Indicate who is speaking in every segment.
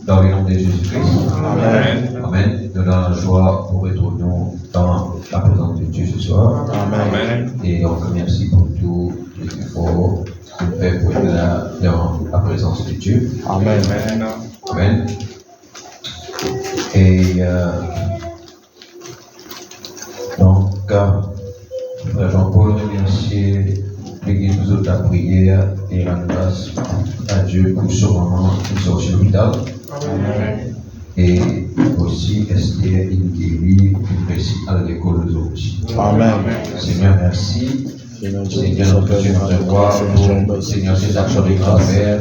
Speaker 1: Dans le nom de Jésus-Christ. Amen. Amen. Nous avons la joie pour retrouver dans la présence de Dieu ce soir. Amen. Et on remercie pour tout l'effort qu'on fait pour être là dans la présence de Dieu. Amen. Amen. Et donc, Frère Jean-Paul remercier l'Église nous autres la prière et rendre grâce à Dieu pour ce moment qui sort sur l'hôpital. Et aussi Esther, une guérie, une réussite à l'école de aussi. Amen. Seigneur, merci. Seigneur, notre Dieu, notre roi, pour Seigneur, ces actions de grand-mère.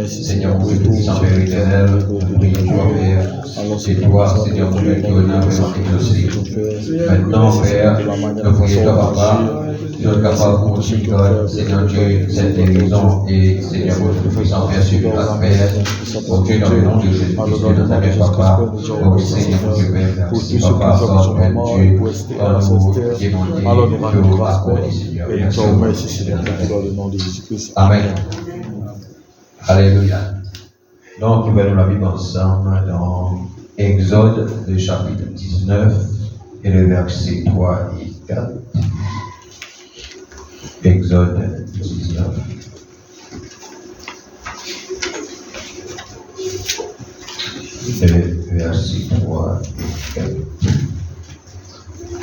Speaker 1: Seigneur, pour tout sans éternel, pour prier toi, Père. C'est toi, Seigneur, pour nous donner exaucé. Maintenant, Père, nous prions toi, Papa. Tu es capable pour nous, Seigneur Dieu, cette guérison et Seigneur, votre puissant Père, sur la Père. Pour Dieu, dans le nom de Jésus-Christ, de ta mère, Papa. Oh Seigneur, Dieu, Père, merci, Papa, sort, Père Dieu, dans nous demander de nous accorder, Seigneur.
Speaker 2: Merci, Seigneur, dans le nom de Jésus-Christ.
Speaker 1: Amen. Alléluia. Donc, nous allons la vivre ensemble dans Exode, le chapitre 19 et le verset 3 et 4. Exode 19. Et le verset 3 et 4.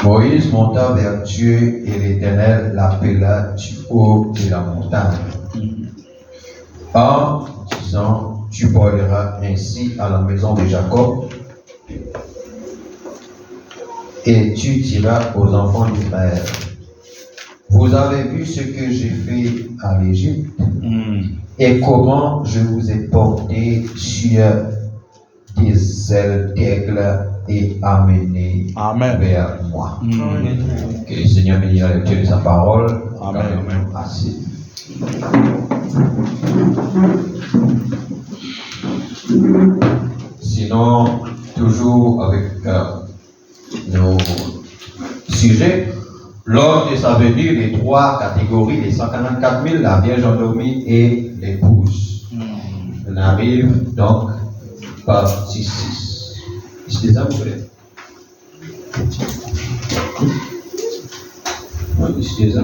Speaker 1: Moïse monta vers Dieu et l'Éternel l'appela du haut de la montagne. En disant, tu parleras ainsi à la maison de Jacob et tu diras aux enfants d'Israël, vous avez vu ce que j'ai fait à l'Égypte et comment je vous ai porté sur des ailes d'aigle et amené vers moi. Que le Seigneur bénisse la lecture de sa parole. Amen. Assez. Sinon, toujours avec nos sujets, lors de sa venue, les trois catégories, les 144 000, la Vierge endormie et l'épouse. On arrive donc partie 6. C'est ça, vous voulez? Oui, c'est ça.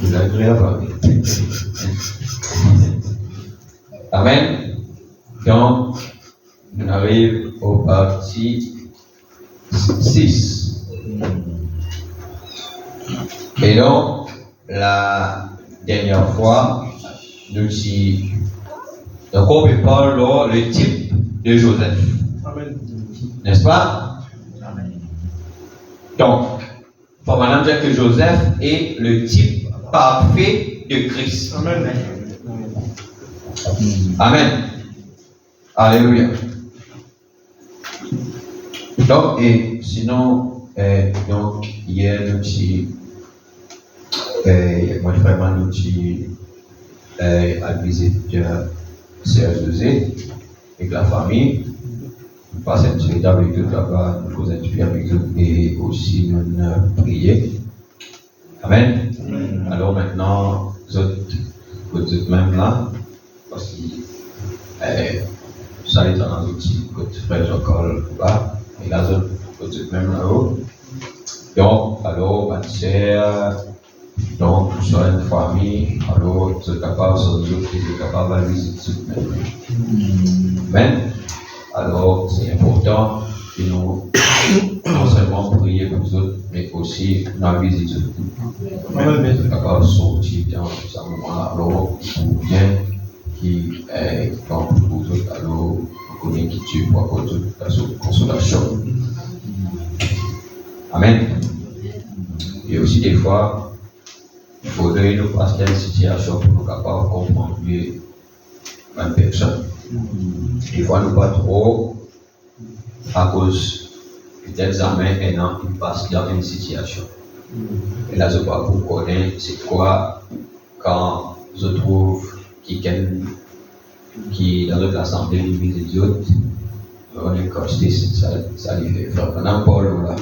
Speaker 1: Vous agréable. Amen. Donc, on arrive au parti 6. Et donc, la dernière fois, nous dit, donc on peut parler le type de Joseph. N'est-ce pas? Amen. Donc, il faut maintenant dire que Joseph est le type parfait de Christ. Amen. Amen. Alléluia. Donc, et sinon, donc, hier, nous dit, moi, vraiment, nous dit, à visiter Sœur José avec la famille. Nous passons un petit temps avec eux là-bas, nous faisons un petit peu avec eux et aussi nous prier. Amen. Alors maintenant, vous êtes même là, parce que ça est dans l'outil, votre frère Jean-Paul là, et là, vous êtes même là-haut. Donc, alors, ma sœur, donc, nous sommes une famille, alors, vous êtes capable, vous êtes capable de visiter tout le monde. Amen. Alors, c'est important que nous, non seulement prier pour nous autres, mais aussi nous visiter tout le monde. Vous êtes capable de sortir dans ce moment-là, alors, pour bien qui est comme pour vous autres, alors, vous connaissez qui Dieu pour apporter la consolation. Amen. Et aussi, des fois, il faudrait nous passer dans une situation pour nous capables de comprendre mieux une personne. Des fois, nous pas trop à cause d'examen et non, il passe dans une situation. Et là, je vois pour connaître c'est quoi quand je trouve quelqu'un qui dans notre assemblée lui dit idiote, on est costé, ça lui fait faire pendant Paul là.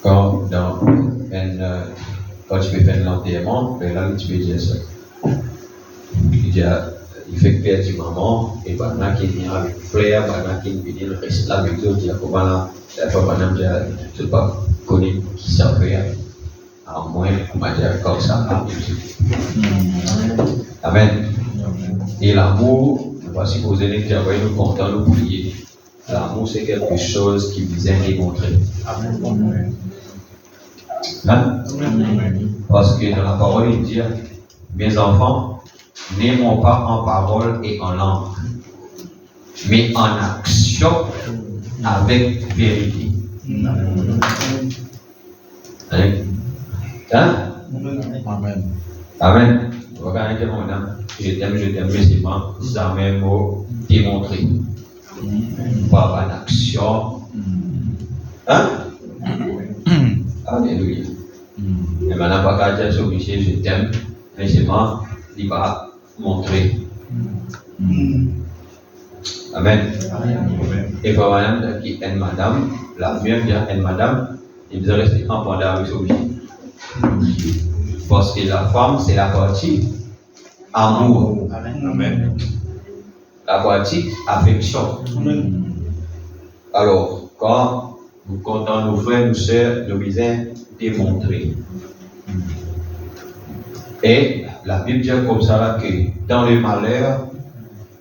Speaker 1: Quand tu peux faire l'enterrement, ben là tu peux dire ça. Il fait perdre du maman, et pendant qu'il vient avec le frère, pendant qu'il vient rester là avec d'autres, il y a comment là, la fois pendant que je ne sais pas connaître qui ça fait, à moins qu'on m'a dit comme ça. Amen. Et l'amour, voici vos aînés qui avaient nous content de prier. L'amour, c'est quelque chose qui vous est démontré. Amen. Hein? Parce que dans la parole, il dit, mes enfants, n'aimons pas en parole et en langue, mais en action avec vérité. Hein? Hein?
Speaker 2: Amen.
Speaker 1: Amen. Regardez mon âme. Je t'aime, mais c'est pas ça même mot démontré. Pas en action. Hein? Alléluia. Et maintenant, pas qu'à dire sur Michel, je t'aime, mais c'est pas, il va montrer. Amen. Et pour madame qui est madame, la mienne vient être madame, il doit rester en pendant avec son parce que la femme, c'est la partie amour. Amen. La partie affection. Amen. Alors, quand nous comptons nos frères, nos sœurs, nous besoin démontrer. Et la Bible dit comme ça là, que dans le malheur,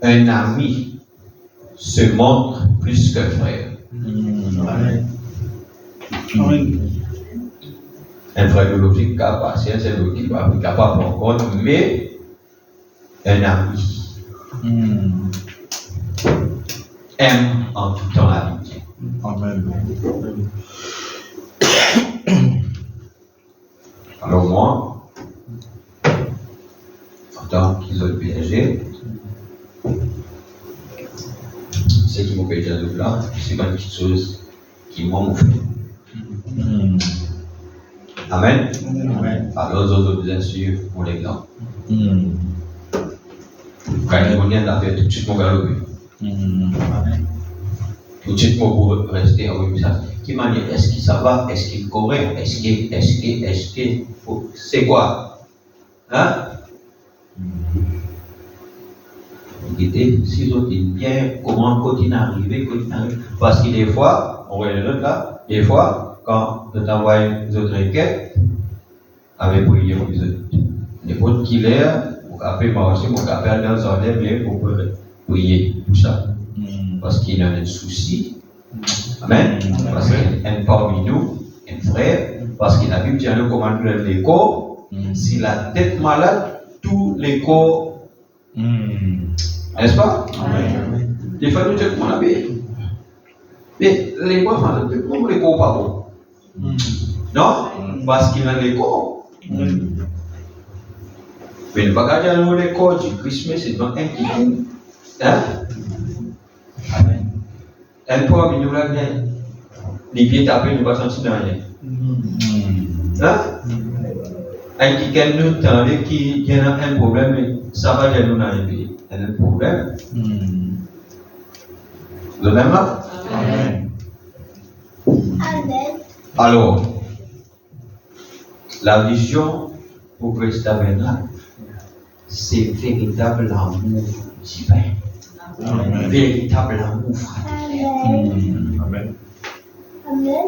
Speaker 1: un ami se montre plus qu'un frère. Amen. Amen. Un frère biologique qui a patience, c'est l'autre qui va capable de prendre compte, mais un ami aime en tout temps l'amitié. Amen. Alors moi, en tant qu'ils piégé, ce qui m'ont piégé là, c'est pas une petite chose qui m'ont fait. Amen. Amen. Alors, les autres, bien sûr, pour l'exemple. Quand ils viennent la faire, tout de suite, mon galop. Tout de suite, pour rester avec ça. Qui m'a dit, est-ce que ça va? Est-ce qu'il est correct? Est-ce que, c'est quoi? Hein? Écoutez, si vous dites bien comment continuer à arriver, parce que des fois, on regarde l'autre là, des fois, quand nous envoyons les autres requêtes, avec prier pour les autres. N'importe qui l'air, vous appelez moi aussi, vous appelez dans un ordre, mais vous pouvez prier pour ça. Parce qu'il y a un souci. Amen. Parce qu'il y a un parmi nous, un frère, parce que la Bible dit à nous comment nous les corps. Si la tête malade, tous les corps. N'est-ce pas? Amen. Des fois, nous disons comment on a bien. Mais les corps malades, pourquoi les corps pas bons? Non? Parce qu'il y a les corps. Mais le bagage à les corps du Christmas, c'est dans un qui hein? Amen. Un point, mais nous l'avons bien. Les pieds tapés, nous ne pas sentir dans rien. Hein? Un qui gagne nous temps, qui a un problème, ça va gagner nous dans les pieds. Il y a un problème. Vous avez là? Amen. Alors, la vision pour Christ tabernacle, c'est véritable amour divin. Amen. Véritable amour fraternel. Amen. Amen.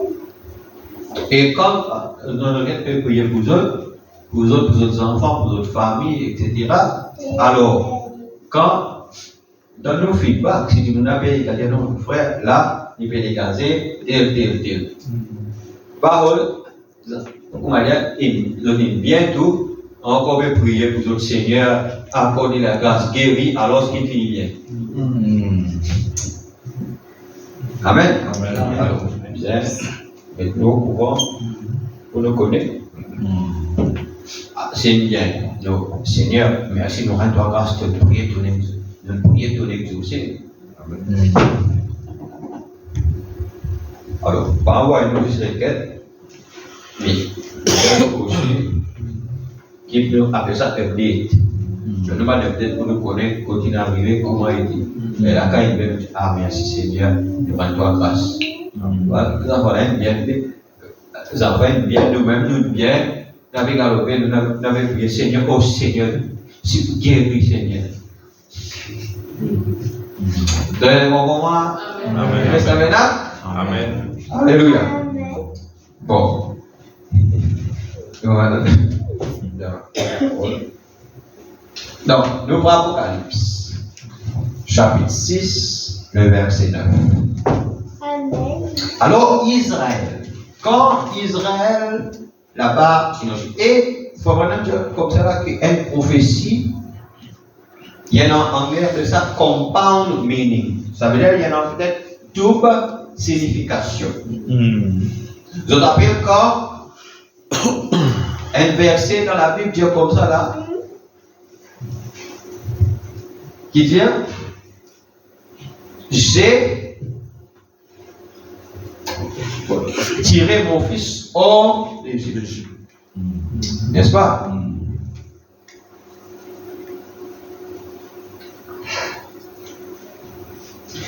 Speaker 1: Et quand nous avons prier pour vous autres enfants, pour votre famille, etc. Alors, quand dans nos feedbacks, si nous avons dit non, frère, là, il peut dégager, tel. Parole, on va dire, bientôt, encore prier pour votre Seigneur, accorder la grâce guérie alors qu'il finit bien. Amen. Amen. Alors, bien, maintenant, pour nous connaître, Seigneur, Seigneur, merci, nous rendons grâce de prier ton exaucé. Amen. Alors, par rapport à une nouvelle requête, mais aussi, qui peut appeler ça update. Je ne vais pas update pour nous connaître, continuer à arriver, comment il dit. Et là, quand il vient, nous dit, ah, merci Seigneur, nous rendons grâce. Voilà, nous avons bien, nous-mêmes, nous bien, nous avons galopé, nous avons prié, Seigneur, oh Seigneur, si vous guéris, Seigneur. Donnez-moi moment. Amen. Restez maintenant.
Speaker 3: Amen.
Speaker 1: Alléluia. Bon. Voilà. Donc, nous prenons Apocalypse, chapitre 6, le verset 9.
Speaker 4: Amen.
Speaker 1: Alors, Israël, quand Israël, là-bas, et il faut vraiment dire comme ça, qu'il y a une prophétie, il y a en anglais de ça compound meaning. Ça veut dire qu'il y a en fait double signification. Je t'appelle quand un verset dans la Bible dit comme ça là, qui dit j'ai tiré mon fils hors d'Égypte. N'est-ce pas?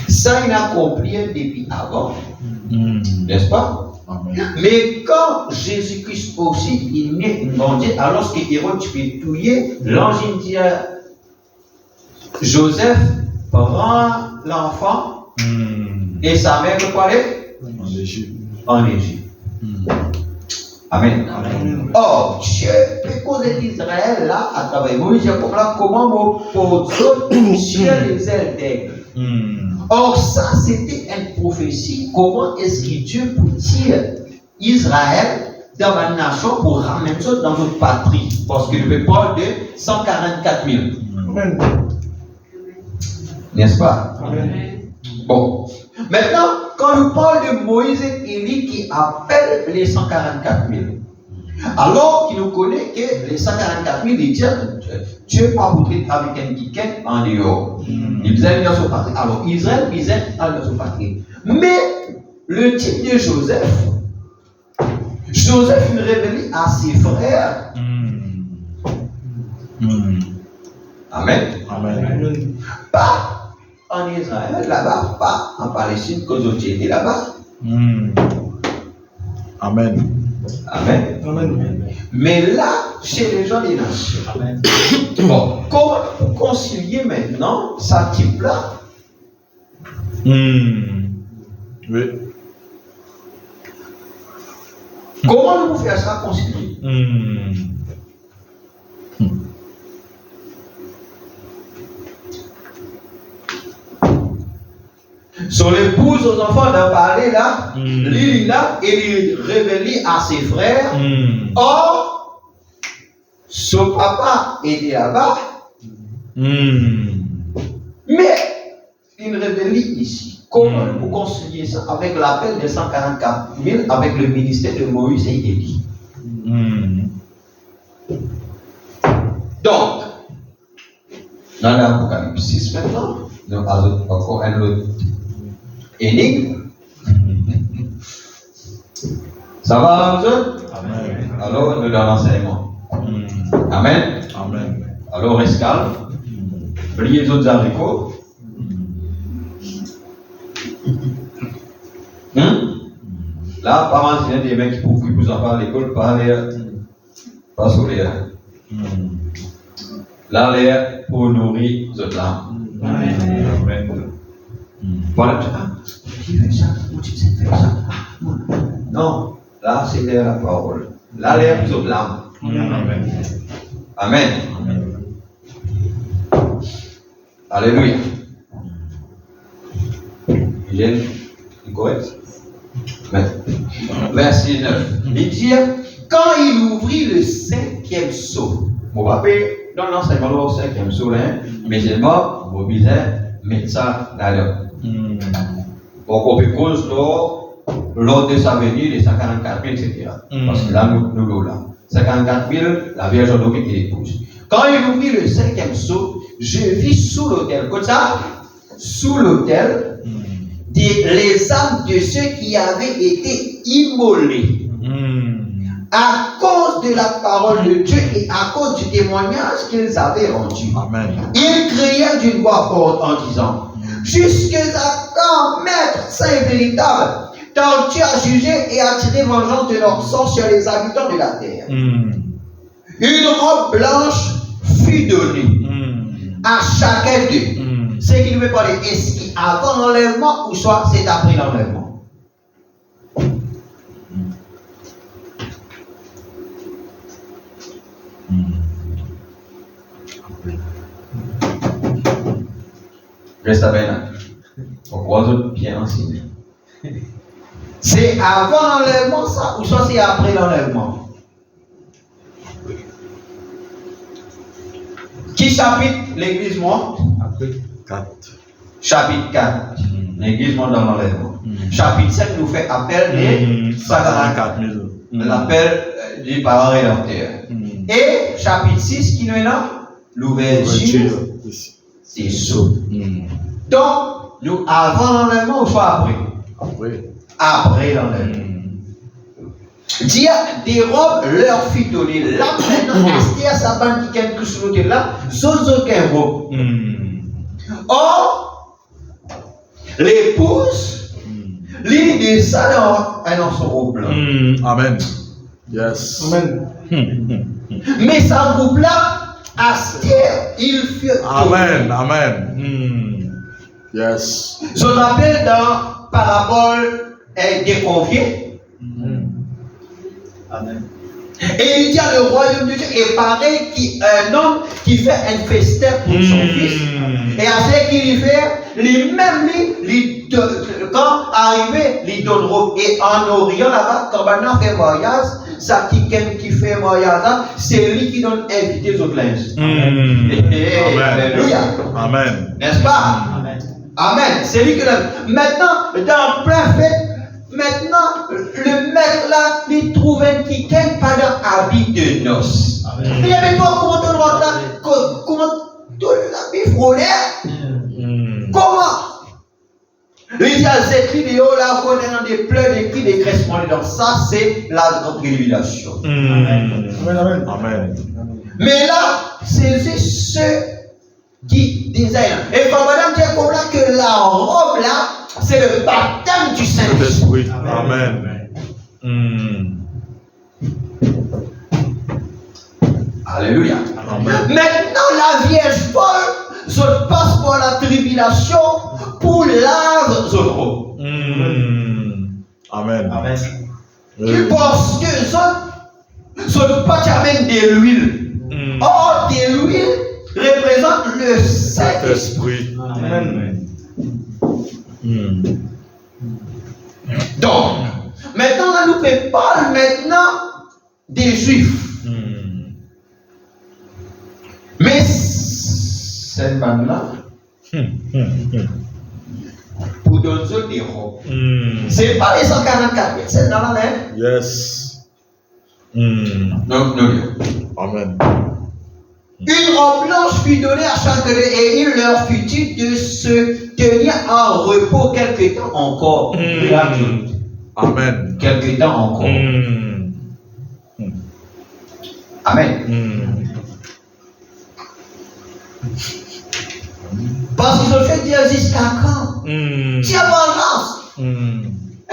Speaker 1: Ça, il a accompli depuis avant. N'est-ce pas? Mais quand Jésus-Christ aussi, il naît, on dit, alors que Hérode peut tuer, l'ange dit à Joseph, prend l'enfant et sa mère peut aller en Égypte. Amen. Or, Dieu peut causer d'Israël là, à travers Moïse, comme là, comment m'opposer sur les ailes d'aigle. Or, ça, c'était une prophétie. Comment est-ce que Dieu peut tirer Israël dans ma nation pour ramener ça dans notre patrie? Parce qu'il ne parle de 144 000. Amen. N'est-ce pas? Amen. Bon. Maintenant, quand on parle de Moïse et Élie qui appellent les 144 000, alors qu'il nous connaît que les 144 000, il dit Dieu n'a pas voulu avec un week-end en dehors. Il disait dans son patrie. Alors Israël disait dans son patrie. Mais le type de Joseph il révèle à ses frères. Amen. Amen. Pas en Israël, là-bas, pas en Palestine, que vous étiez là-bas.
Speaker 2: Amen.
Speaker 1: Amen. Amen. Mais là, chez les gens des nations. Amen. Bon, comment vous concilier maintenant ce type-là?
Speaker 2: Oui.
Speaker 1: Comment nous faire ça concilier? Son épouse aux enfants d'en parler là, l'île là, et il révèle à ses frères. Or, son papa était là-bas. Mais il révèle ici. Comment vous concilier ça avec l'appel des 144 000 avec le ministère de Moïse et Élie? Donc, dans l'Apocalypse 6 maintenant, nous avons encore un autre énigme. Ça va, vous? Amen. Alors, nous donnons l'enseignement. Amen.
Speaker 2: Amen.
Speaker 1: Alors, reste calme. Oubliez les autres haricots. Là, pas mal, c'est des mecs qui vous en parlent à l'école, pas sur les. Là, l'air pour nourrir les âmes. Amen. Voilà, j'ai fait ça, tu sais faire ça. Non, là, c'est la parole. Là, l'air pour les âmes. Amen. Amen. Alléluia. J'ai correct. Verset 9. Il dit, quand il ouvrit le 5e sceau, mon papa, dans l'enseignement, le 5e sceau, mais c'est mort, mon bizarre, mettre ça là-dedans. Donc, on peut cause l'ordre de sa venue, les 144 000, etc. Parce que là, nous là. 54 000, la Vierge endormie et l'épouse. Quand il ouvrit le 5e sceau, je vis sous l'autel, comme ça, sous l'autel, les âmes de ceux qui avaient été immolés à cause de la parole de Dieu et à cause du témoignage qu'ils avaient rendu.
Speaker 2: Amen.
Speaker 1: Ils criaient d'une voix forte en disant: jusqu'à quand, Maître saint et véritable, tant tu as jugé et as tiré vengeance de leur sang sur les habitants de la terre. Une robe blanche fut donnée à chacun d'eux. Ce qui nous veut parler, est-ce qu'il avant l'enlèvement ou soit c'est après l'enlèvement? Reste avec nous. Pourquoi vous êtes bien enseigné? C'est avant l'enlèvement ça ou soit c'est après l'enlèvement? Qui chapitre l'église monte?
Speaker 2: Après 4.
Speaker 1: Chapitre 4. L'église monte dans l'enlèvement. Chapitre 5 nous fait appel des
Speaker 2: 144 000.
Speaker 1: L'appel du parent rédempteur. Et chapitre 6 qui nous est là? L'ouverture. C'est ça. Donc, nous avant l'enlèvement ou soit après?
Speaker 2: Après.
Speaker 1: Après l'enlèvement. Des robes leur fut données. Là maintenant, Esther, sa bande qui est quelque chose là, sans aucun robe. Or, l'épouse, l'idée ça dans son robe blanc.
Speaker 2: Amen. Yes.
Speaker 3: Amen.
Speaker 1: Mais sa robe là, Esther, il fut.
Speaker 2: Amen. Amen. Yes.
Speaker 1: Je rappelle dans parabole des conviés.
Speaker 3: Amen.
Speaker 1: Et il dit à le royaume de Dieu est pareil qu'un homme qui fait un festin pour son fils. Et à ce qu'il fait, les mêmes quand arrivé, les donne robe. Et en Orient là-bas, quand on fait voyage, ça qui fait voyage, c'est lui qui donne invité aux autres linges. Alléluia.
Speaker 2: Amen.
Speaker 1: N'est-ce pas?
Speaker 3: Amen.
Speaker 1: Amen. C'est lui qui donne. Maintenant, dans plein fait, maintenant, le maître là, il trouve un qui gagne pendant habit de noces. Il y avait pas comment on voit là, comment tout l'habit frôlé. Comment? Il dit à cette vidéo là, qu'on est dans des pleurs, des cris, des cressements dedans. Ça, c'est la grande révélation.
Speaker 3: Amen. Amen.
Speaker 2: Amen.
Speaker 1: Mais là, c'est ceux qui désirent. Et comme madame dit comme là que la robe là, c'est le baptême du Saint-Esprit.
Speaker 2: Amen.
Speaker 1: Alléluia.
Speaker 2: Amen.
Speaker 1: Maintenant, la Vierge folle se passe par la tribulation pour lave son robe.
Speaker 2: Amen.
Speaker 3: Amen.
Speaker 1: Parce que ce n'est pas jamais de l'huile. Or, de l'huile représente le Saint-Esprit.
Speaker 3: Amen.
Speaker 1: Donc, maintenant, on nous parle maintenant des Juifs. Mais cette bande-là, pour donner des robes, c'est pas les 144 000, c'est dans la mer.
Speaker 2: Yes.
Speaker 1: Donc,
Speaker 2: Amen.
Speaker 1: une robe blanche fut donnée à chacun d'eux et il leur fut dit de se tenir en repos quelque temps encore.
Speaker 2: Amen.
Speaker 1: Quelque temps encore. Amen. Parce qu'ils ont fait dire jusqu'à quand? Dieu vengeance.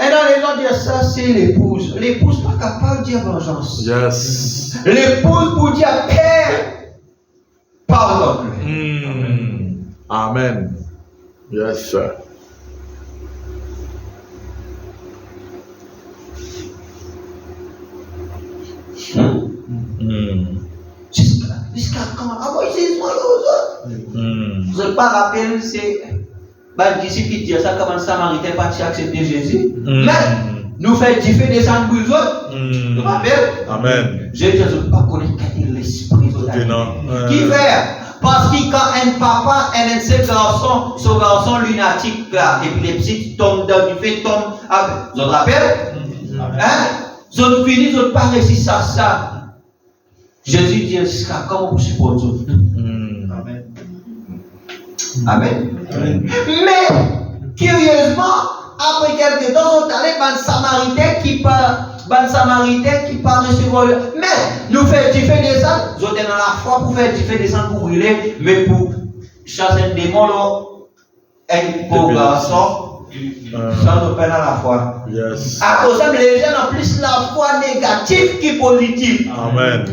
Speaker 1: Et dans les gens disent ça, c'est l'épouse. L'épouse pas capable de dire vengeance.
Speaker 2: Yes.
Speaker 1: L'épouse pour dire Père, pardonne-le.
Speaker 2: Amen. Yes, sir.
Speaker 1: Jusqu'à quand? Ah bon, c'est moi l'autre. Je ne pas rappeler, c'est. Les disciples qui disent ça, comment Samaritain pas accepter Jésus. Mais nous faisons différer des gens pour les autres. Tu te rappelles?
Speaker 2: Amen.
Speaker 1: Je ne pas connaître l'esprit de la qui fait? Parce que quand un papa et un seul garçon, ce garçon lunatique, épileptique, tombe dans du fait, tombe. Vous vous rappelez? Hein? Vous finissez, vous ne pas réussir ça. Jésus dit, comment vous supportez?
Speaker 3: Amen.
Speaker 1: Amen.
Speaker 3: Amen.
Speaker 1: Mais, curieusement, après quelques temps, on est allé dans Samaritain qui part recevoir. Mais, nous faisons du feu descendre, nous sommes dans la foi pour faire du feu descendre pour brûler, mais pour chasser un démon, là, un pauvre garçon, sans open à la foi.
Speaker 2: Yes.
Speaker 1: À cause de les gens ont plus la foi négative que positive.
Speaker 2: Amen.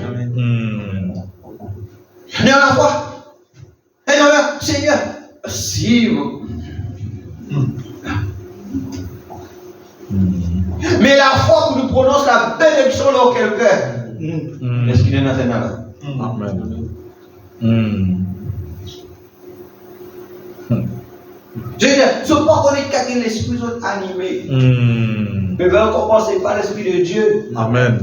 Speaker 1: Mais on la foi. Et non, Seigneur, si. Mais la foi pour nous prononce la bénédiction dans quelqu'un. Est-ce qu'il est dans cette là?
Speaker 2: Amen.
Speaker 1: Je veux dire, ce n'est pas qu'on est qu'à l'esprit animé. Mais bien, on commence par l'esprit de Dieu.
Speaker 2: Amen.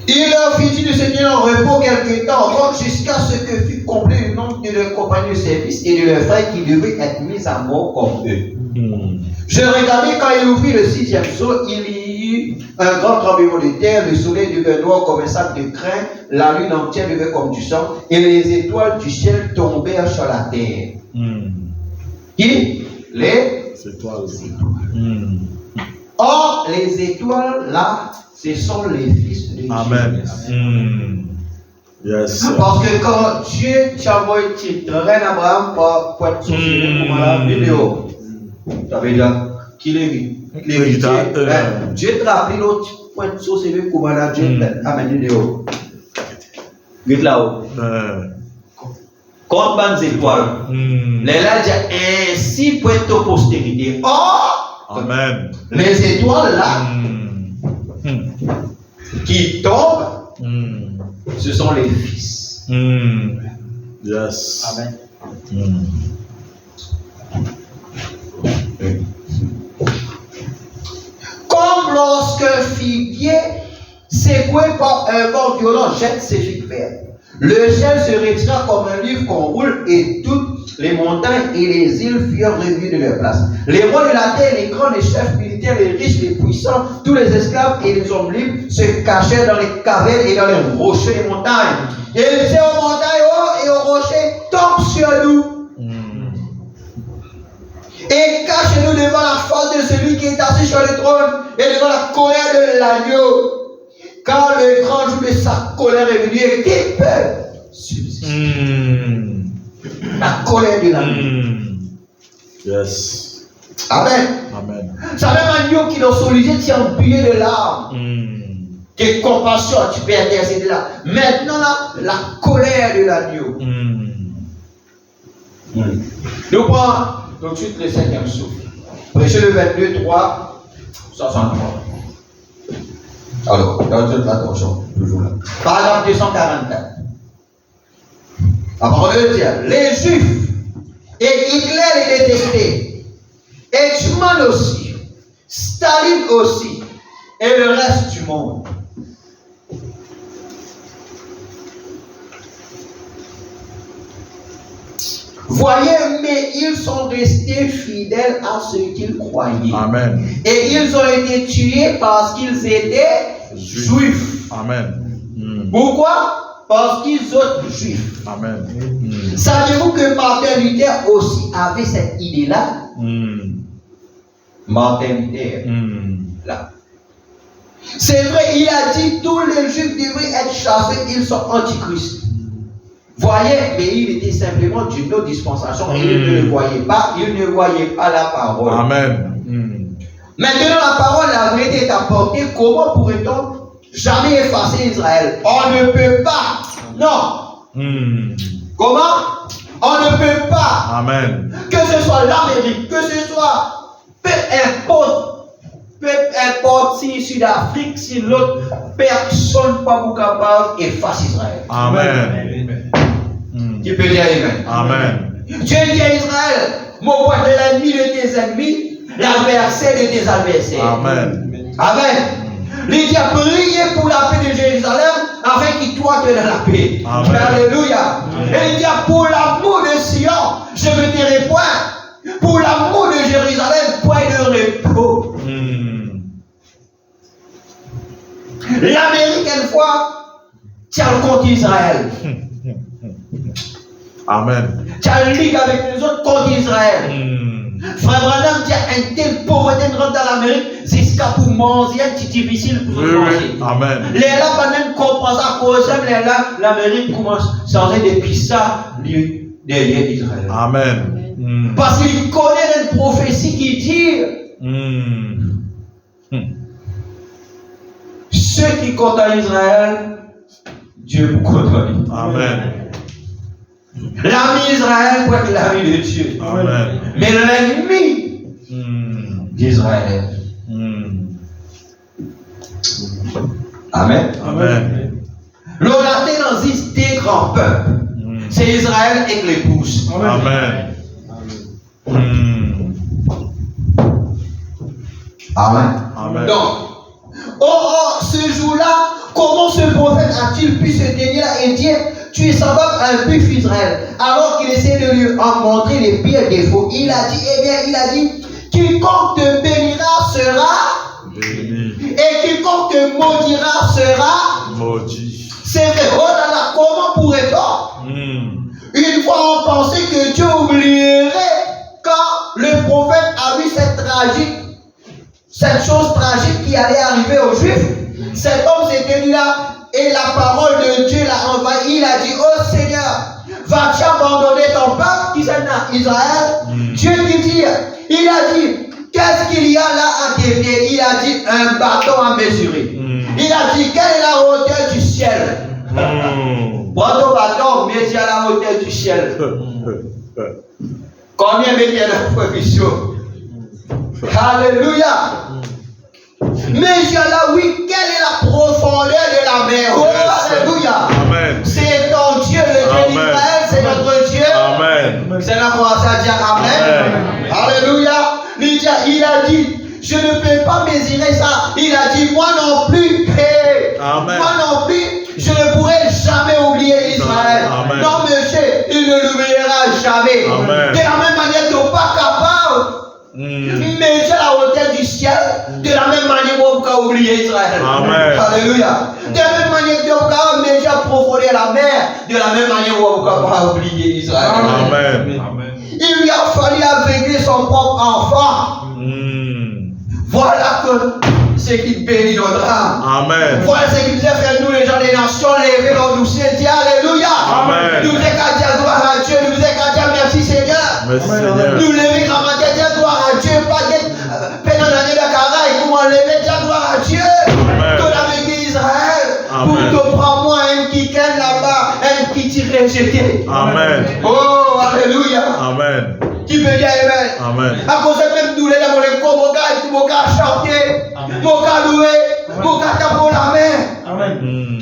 Speaker 1: Il leur fit de se tenir en repos quelque temps, jusqu'à ce que fût comblé le nombre de leurs compagnons de service et de leurs frères qui devaient être mis à mort comme eux. Je regardais quand il ouvrit le 6e sceau, il y eut un grand tremblement de terre, le soleil devint noir comme un sac de crin, la lune entière devint comme du sang, et les étoiles du ciel tombèrent sur la terre. Qui? Les
Speaker 2: étoiles.
Speaker 1: Or, les étoiles là, ce sont les fils de Dieu.
Speaker 2: Amen. Yes.
Speaker 1: Parce que quand Dieu t'a envoyé reine Abraham pour être sauvé pour la vidéo, ça veut dire qu'il est Dieu t'a appelé l'autre pour être sauvé pour la Dieu amène vidéo. Dites là-haut. Quand ban étoiles, les là dit ainsi pour être postérité. Or,
Speaker 2: Amen.
Speaker 1: les étoiles là qui tombent, ce sont les fils.
Speaker 2: Yes.
Speaker 3: Amen.
Speaker 1: Comme lorsque un figuier secoué par un vent violent jette ses figues vertes. Le ciel se retira comme un livre qu'on roule et toutes les montagnes et les îles furent revues de leur place. Les rois de la terre, les grands, les chefs militaires, les riches, les puissants, tous les esclaves et les hommes libres se cachèrent dans les cavernes et dans les rochers des montagnes. Et ils disaient aux montagnes et aux rochers, tombe sur nous. Et cachez-nous devant la face de celui qui est assis sur le trône et devant la colère de l'agneau. Car le grand jour de sa colère est venu et qui peut subsister? La colère de l'agneau.
Speaker 2: Yes.
Speaker 1: Amen.
Speaker 2: Amen.
Speaker 1: C'est même agneau qui dans son lit tient embué de larmes. De compassion, tu peux intercéder là. Maintenant, là, la colère de l'agneau. Nous prenons tout de suite le 5e souffle. Prêchez le 22, 3, 63. Alors, dans toute l'attention, toujours là. Paragraphe 244. La parole de Dieu. Les Juifs et Hitler les détestaient. Et Truman aussi. Staline aussi. Et le reste du monde. Voyez, mais ils sont restés fidèles à ce qu'ils croyaient.
Speaker 2: Amen.
Speaker 1: Et ils ont été tués parce qu'ils étaient juifs.
Speaker 2: Amen.
Speaker 1: Pourquoi? Parce qu'ils sont juifs.
Speaker 2: Amen.
Speaker 1: Savez-vous que Martin Luther aussi avait cette idée-là? Martin Luther. Là. C'est vrai, il a dit tous les juifs devraient être chassés, ils sont antichristes. Voyez, mais il était simplement d'une autre dispensation et il ne le voyait pas, la parole.
Speaker 2: Amen.
Speaker 1: Maintenant, la parole, la vérité est apportée. Comment pourrait-on jamais effacer Israël? On ne peut pas. Non. Comment? On ne peut pas.
Speaker 2: Amen.
Speaker 1: Que ce soit l'Amérique, que ce soit peu importe si Sud-Afrique, si l'autre, personne pas vous capable d'effacer Israël.
Speaker 2: Amen.
Speaker 1: Tu peux dire Amen.
Speaker 2: Amen.
Speaker 1: Dieu dit à Israël, mon point de l'ennemi de tes ennemis, l'adversaire de tes adversaires.
Speaker 2: Amen.
Speaker 1: Amen. Il dit à prier pour la paix de Jérusalem afin qu'il toi te donne la paix.
Speaker 2: Amen.
Speaker 1: Alléluia. Et il dit pour l'amour de Sion, je me tairai point. Pour l'amour de Jérusalem, L'Amérique, une fois, tient le contre Israël.
Speaker 2: Amen.
Speaker 1: Tu as une ligue avec les autres contre Israël. Frère Branham, tu as une telle pauvreté dans l'Amérique, c'est ce qu'il pour manger, c'est difficile pour manger.
Speaker 2: Amen.
Speaker 1: Les là, pendant qu'on comprend ça, l'Amérique commence à changer depuis ça derrière Israël.
Speaker 2: Amen.
Speaker 1: Parce qu'il connaît une prophétie qui dit ceux qui condamnent Israël, Dieu vous condamne.
Speaker 2: Amen.
Speaker 1: L'ami Israël peut être l'ami de Dieu.
Speaker 2: Amen.
Speaker 1: Mais l'ennemi d'Israël. Amen.
Speaker 2: Amen.
Speaker 1: L'on a été dans des grands peuples. C'est Israël et l'épouse.
Speaker 2: Amen.
Speaker 1: Amen.
Speaker 2: Amen.
Speaker 1: Donc, ce jour-là, comment ce prophète a-t-il pu se tenir là et dire tu es semblable à un buff Israël, alors qu'il essaie de lui en montrer les pires défauts. Il a dit, quiconque te bénira sera
Speaker 2: béni.
Speaker 1: Et quiconque te maudira sera
Speaker 2: maudit.
Speaker 1: C'est vrai. Oh là là, comment pourrait-on une fois on pensait que Dieu oublierait quand le prophète a vu cette chose tragique qui allait arriver aux Juifs. Cet homme s'est tenu là. Et la parole de Dieu l'a envahi. Il a dit, oh Seigneur, vas-tu abandonner ton peuple qui s'appelle Israël? Dieu qui dit, il a dit, qu'est-ce qu'il y a là à dévier? Il a dit, un bâton à mesurer. Il a dit, quelle est la hauteur du ciel? Prends ton bâton, mesure la hauteur du ciel. Combien mettez la provision? Alléluia. Mais là, oui, quelle est la profondeur de la mer? Oh, alléluia.
Speaker 2: Amen.
Speaker 1: C'est ton Dieu, le Dieu d'Israël, c'est notre Dieu.
Speaker 2: Amen.
Speaker 1: C'est là qu'on va se dire Amen. Alléluia. Il a dit, je ne peux pas mesurer ça. Il a dit, moi non plus. Hey.
Speaker 2: Amen.
Speaker 1: Moi non plus, je ne pourrai jamais oublier Israël.
Speaker 2: Amen.
Speaker 1: Non, monsieur, il ne l'oubliera jamais.
Speaker 2: Amen.
Speaker 1: De la même manière, tu n'es pas capable. Mais j'ai la hauteur du ciel, de la même manière on peut oublier Israël.
Speaker 2: Amen.
Speaker 1: Alléluia. De la même manière que on peut déjà profonder la mer, de la même manière on peut oublier Israël.
Speaker 2: Amen.
Speaker 1: Il lui a fallu aveugler son propre enfant. Voilà que ce qui bénit notre âme.
Speaker 2: Amen.
Speaker 1: Voilà ce qui nous a fait nous les gens des nations lever dans nous dire Alléluia.
Speaker 2: Amen.
Speaker 1: Nous est qu'à dire gloire à Dieu, nous est qu'à dire merci Seigneur.
Speaker 2: Merci Seigneur.
Speaker 1: Nous lever comme à dire gloire à Dieu, pas de peine en année de caraï, comment lever dire gloire à Dieu.
Speaker 2: Amen.
Speaker 1: Que avec Israël,
Speaker 2: Amen.
Speaker 1: pour te prendre moi un qui ken là-bas, un qui t'a rejeté.
Speaker 2: Amen.
Speaker 1: Oh, Alléluia.
Speaker 2: Amen.
Speaker 1: Qui peut dire Amen.
Speaker 2: Amen.
Speaker 1: À cause de même douleur dans mon gars chanter, mon gars louer, mon gars taper la main.
Speaker 3: Amen.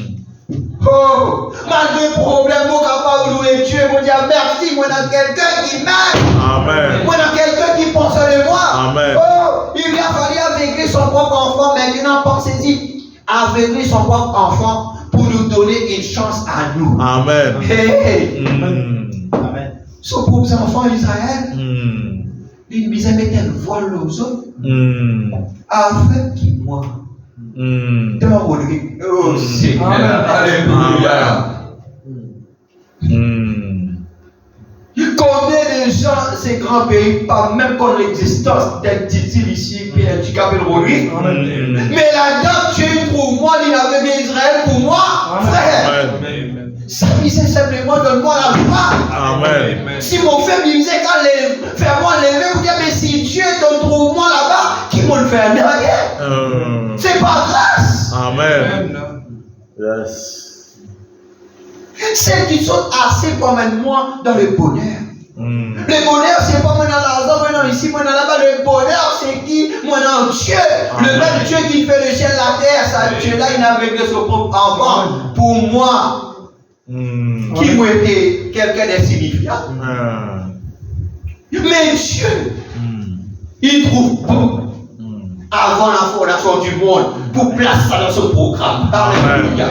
Speaker 1: Oh, malgré le problème, mon gars pas louer Dieu, mon dire merci, moi dans quelqu'un qui m'aime.
Speaker 2: Amen.
Speaker 1: Moi dans quelqu'un qui pense de moi.
Speaker 2: Amen.
Speaker 1: Oh, il lui a fallu aveugler son propre enfant. Maintenant, pensez-y, aveugler son propre enfant pour nous donner une chance à nous.
Speaker 2: Amen.
Speaker 1: Hey.
Speaker 3: Amen.
Speaker 1: Son propre enfant Israël, il misait mettre un voile aux autres afin qu'il moi. Oh Seigneur, alléluia. Combien de gens, ces grands pays, pas même contre l'existence d'un titre ici, puis un handicapé le rôle. Mais là-dedans, Dieu trouve moi, il avait mis Israël pour moi, frère. Ça disait simplement, donne-moi la joie.
Speaker 2: Amen.
Speaker 1: Si mon frère me disait, fais-moi lever, vous dites, mais si Dieu te trouve moi là-bas, qui m'a le fait derrière? C'est pas grâce.
Speaker 2: Amen. Yes.
Speaker 1: Celles qui sont assez comme moi dans le bonheur. Le bonheur, c'est pas moi dans l'argent, moi dans ici, moi dans là-bas. Le bonheur, c'est qui? Moi dans Dieu.
Speaker 2: Amen.
Speaker 1: Le même Dieu qui fait le ciel, la terre, ça, Dieu-là, il n'a réglé son propre enfant. Pour moi, qui m'a été quelqu'un d'insignifiant. Mais Dieu, il trouve tout avant la fondation du monde pour placer ça dans son programme. Alléluia.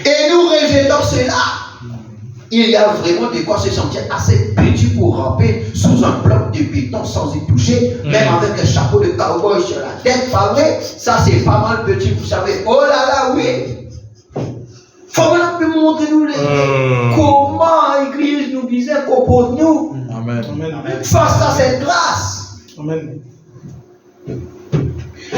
Speaker 1: Et nous rejetons dans cela, il y a vraiment de quoi se sentir assez petit pour ramper sous un bloc de béton sans y toucher, même avec un chapeau de cowboy sur la tête, pas vrai? Ça c'est pas mal petit, vous savez. Oh là là, oui! Faut peut montrer nous comment l'église nous disait comporte nous
Speaker 2: Amen.
Speaker 1: face à cette grâce.
Speaker 3: Amen.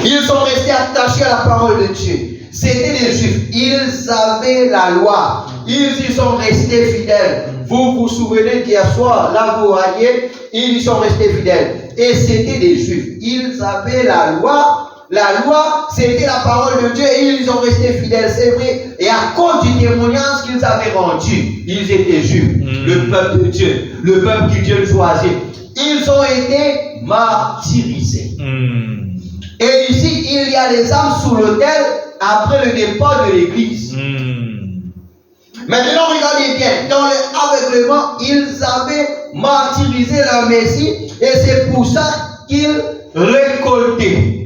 Speaker 1: Ils sont restés attachés à la parole de Dieu. C'était des Juifs. Ils avaient la loi. Ils y sont restés fidèles. Vous vous souvenez qu'hier soir, là vous voyez, ils y sont restés fidèles. Et c'était des Juifs. Ils avaient la loi. La loi, c'était la parole de Dieu et ils ont resté fidèles, c'est vrai. Et à cause du témoignage qu'ils avaient rendu, ils étaient Juifs, le peuple de Dieu, le peuple que Dieu choisit. Ils ont été martyrisés. Et ici, il y a les âmes sous l'autel après le départ de l'église. Maintenant, regardez bien, dans l'aveuglement, ils avaient martyrisé leur Messie et c'est pour ça qu'ils récoltaient.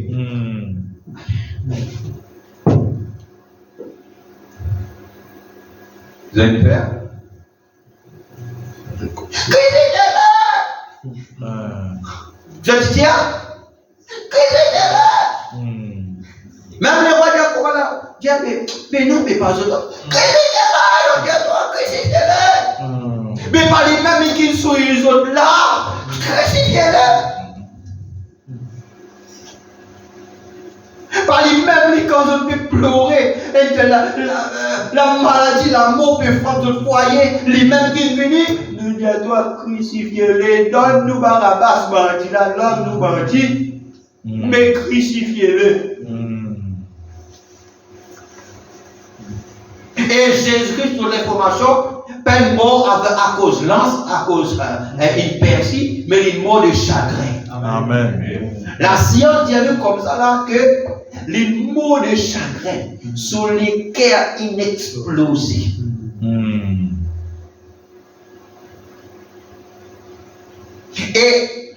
Speaker 1: Vous allez le faire? Je te tiens? Même les rois de Corona, mais non, mais pas autant. Mais pas les mêmes qui sont les autres là. Pas les mêmes quand on peut pleurer et que la maladie, la mort peut frapper le foyer, les mêmes qui viennent, nous disons à toi crucifiez-les, donne-nous Barabbas, bandit, là, donne-nous bandit, mais crucifiez-le. Et Jésus-Christ, sur l'information, peine mort à cause lance, à cause une persil, mais une mort de chagrin.
Speaker 2: Amen.
Speaker 1: La science dit comme ça là que les mots de chagrin sont les cœurs inexplosés. Et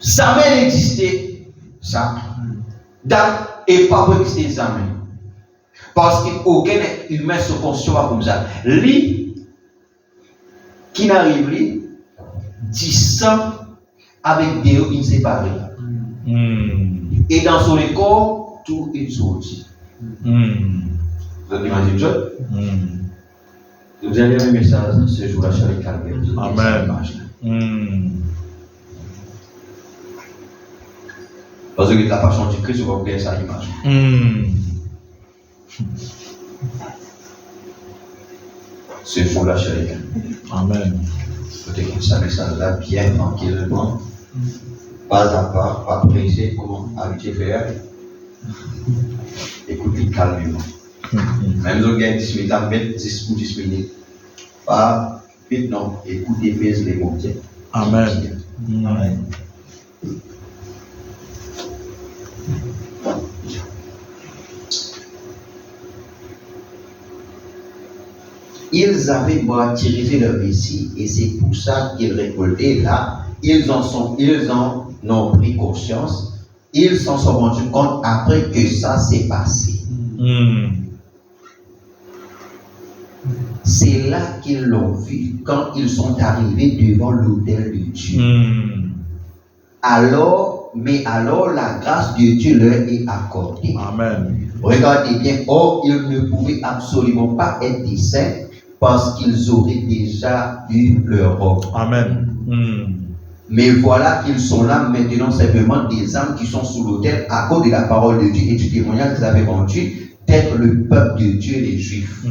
Speaker 1: jamais n'existait ça. Et pas exister jamais. Parce qu'aucun être humain se conçoit comme ça. Lui, qui n'arrive lui, distant avec Dieu inséparé. Et dans son corps, tout est sorti. Vous avez imaginé ça? Vous allez lire le message ce jour-là sur les calvaires. Amen. Parce que la passion du Christ, vous va oublier sa image. Ce jour-là sur les calvaires. Amen. Vous écoutez ça message-là bien tranquillement. Pas à pas, pas pressé, comme habitué faire. Écoutez calmement. Même si vous avez 10 minutes, mettre 10 ou 10 minutes. Pas vite, non. Écoutez, pèse les mots.
Speaker 2: Amen.
Speaker 3: Amen.
Speaker 1: Ils avaient martyrisé leur Messie et c'est pour ça qu'ils récoltaient là. Ils en ont pris conscience. Ils s'en sont rendus compte après que ça s'est passé. C'est là qu'ils l'ont vu quand ils sont arrivés devant l'autel de Dieu. Alors la grâce de Dieu leur est accordée. Amen. Regardez bien, or ils ne pouvaient absolument pas être des saints parce qu'ils auraient déjà eu leur robe. Amen. Mais voilà qu'ils sont là maintenant simplement des âmes qui sont sous l'autel à cause de la parole de Dieu et du témoignage qu'ils avaient rendu d'être le peuple de Dieu, les Juifs.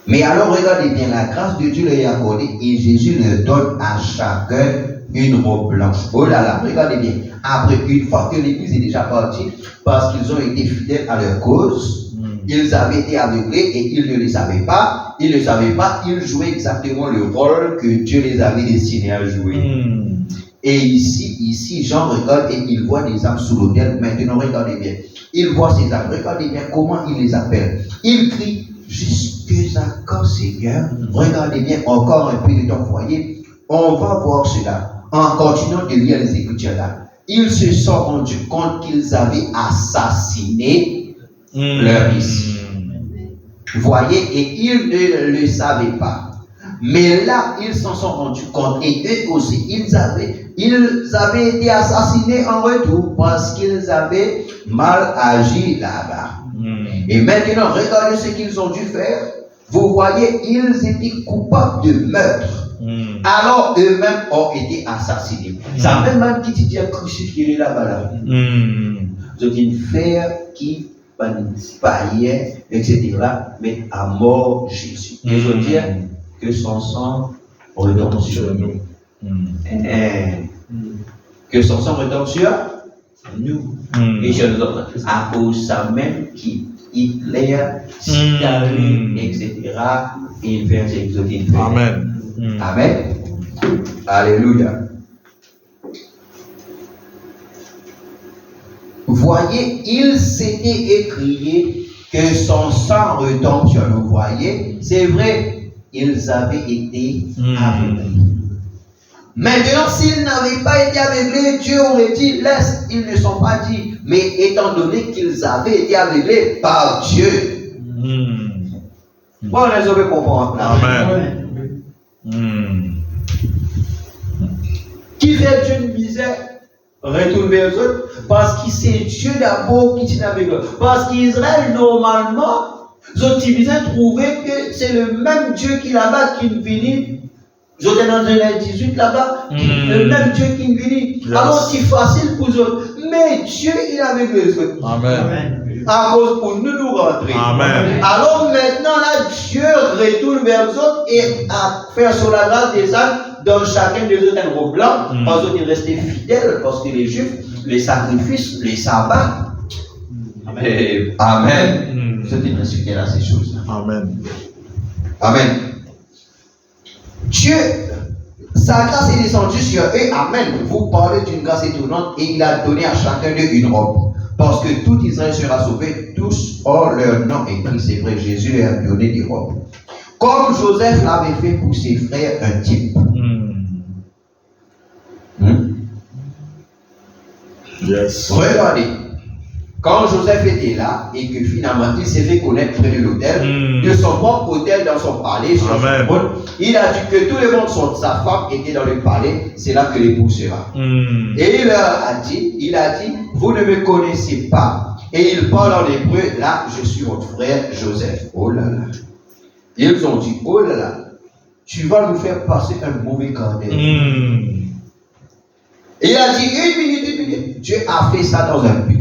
Speaker 1: Mais alors regardez bien, la grâce de Dieu leur est accordée et Jésus leur donne à chacun une robe blanche. Oh là là, regardez bien. Après, une fois que l'église est déjà partie, parce qu'ils ont été fidèles à leur cause, ils avaient été aveuglés et ils ne le savaient pas. Ils ne savaient pas, ils jouaient exactement le rôle que Dieu les avait destinés à jouer. Et ici, Jean regarde et il voit des âmes sous l'autel. Maintenant, regardez bien. Il voit ces âmes. Regardez bien comment il les appelle. Il crie, jusqu'à quand, Seigneur? Regardez bien, encore un peu de temps, voyez. On va voir cela. En continuant de lire les Écritures là. Ils se sont rendus compte qu'ils avaient assassiné leur Messie. Voyez, et ils ne le savaient pas. Mais là, ils s'en sont rendus compte. Et eux aussi, ils avaient été assassinés en retour parce qu'ils avaient mal agi là-bas. Et maintenant, regardez ce qu'ils ont dû faire. Vous voyez, ils étaient coupables de meurtre. Alors, eux-mêmes ont été assassinés. Ça même qui dit crucifié là-bas. Là. C'est une fer qui paillait, etc. Mais à mort Jésus. Et je veux dire que son sang retombe sur nous. Que son sang retombe sur nous. Et je nous entends. À cause ça même qui Hitler, Staline, etc. Et vers exotique.
Speaker 2: Amen.
Speaker 1: Amen. Alléluia. Voyez, il s'était écrié que son sang retombe sur nous. Voyez, c'est vrai, ils avaient été aveuglés. Maintenant, s'ils n'avaient pas été aveuglés, Dieu aurait dit, laisse, ils ne sont pas dit. Mais étant donné qu'ils avaient été aveuglés par Dieu, bon, les autres comprennent.
Speaker 2: Amen.
Speaker 1: Qui fait Dieu une misère, retourne vers eux autres, parce que c'est Dieu d'abord qui tient avec eux. Parce qu'Israël, normalement, ils ont trouvé que c'est le même Dieu qui là-bas qui est venu. J'étais dans Genèse 18 là-bas, le même Dieu qui est venu. Alors c'est facile pour eux. Mais Dieu, il est avec eux.
Speaker 2: Amen.
Speaker 1: À cause pour nous rentrer.
Speaker 2: Amen.
Speaker 1: Alors maintenant, là, Dieu retourne vers eux autres et à faire sur la grâce des âmes dans chacun des autres un gros blanc. Parce qu'ils restaient fidèles, parce que les Juifs, les sacrifices, les sabbats. Amen. Amen. Vous êtes fidèles à ces choses-là.
Speaker 2: Amen.
Speaker 1: Amen. Dieu, sa grâce est descendue sur eux. Amen. Vous parlez d'une grâce étonnante et il a donné à chacun d'eux une robe. Parce que tout Israël sera sauvé, tous ont leur nom écrit. C'est vrai, Jésus leur a donné des robes. Comme Joseph l'avait fait pour ses frères intimes.
Speaker 2: Yes.
Speaker 1: Regardez. Quand Joseph était là et que finalement il s'est fait connaître près de l'autel, de son propre hôtel dans son palais, sur son trône, il a dit que tout le monde, sa femme était dans le palais, c'est là que l'époux sera. Et il leur a dit, vous ne me connaissez pas. Et il parle en hébreu, là, je suis votre frère Joseph. Oh là là. Ils ont dit, oh là là, tu vas nous faire passer un mauvais quart d'heure. Et il a dit, une minute, Dieu a fait ça dans un but.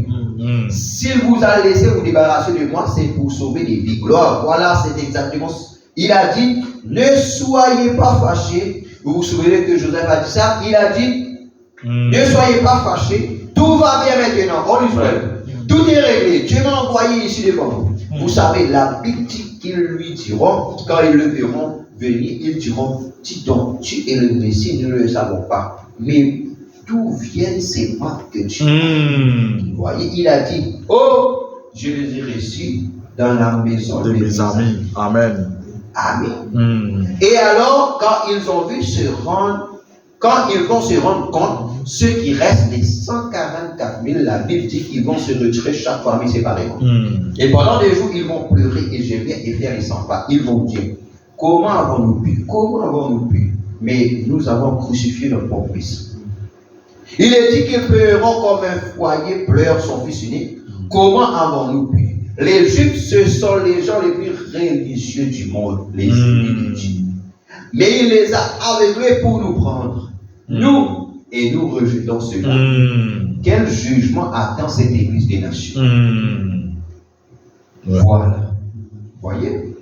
Speaker 1: S'il vous a laissé vous débarrasser de moi, c'est pour sauver des vies. Gloire, voilà, c'est exactement. Il a dit, ne soyez pas fâchés. Vous vous souvenez que Joseph a dit ça? Il a dit, ne soyez pas fâchés. Tout va bien maintenant. On lui souhaite. Tout est réglé. Dieu m'a envoyé ici devant vous. Vous savez, la Bible qu'ils lui diront, quand ils le verront venir, ils diront, dis donc, tu es le Messie, nous ne le savons pas. Mais d'où viennent ces marques que tu as? Vous voyez, il a dit, oh, je les ai reçus dans la maison
Speaker 2: de mes amis. Amen.
Speaker 1: Amen. Et alors, quand ils ont vu se rendre, quand ils vont se rendre compte, ceux qui restent, les 144 000, la Bible dit qu'ils vont se retirer chaque famille séparément. Et pendant des jours, ils vont pleurer et gémir et faire les 100 pas. Ils vont dire, comment avons-nous pu? Comment avons-nous pu? Mais nous avons crucifié notre propre fils. Il est dit qu'ils pleureront comme un foyer pleure son fils unique. Comment avons-nous pu? Les Juifs, ce sont les gens les plus religieux du monde, les ennemis de Dieu. Mais il les a aveuglés pour nous prendre. Nous, et nous rejetons cela. Quel jugement attend cette église des nations? Voilà. Voyez?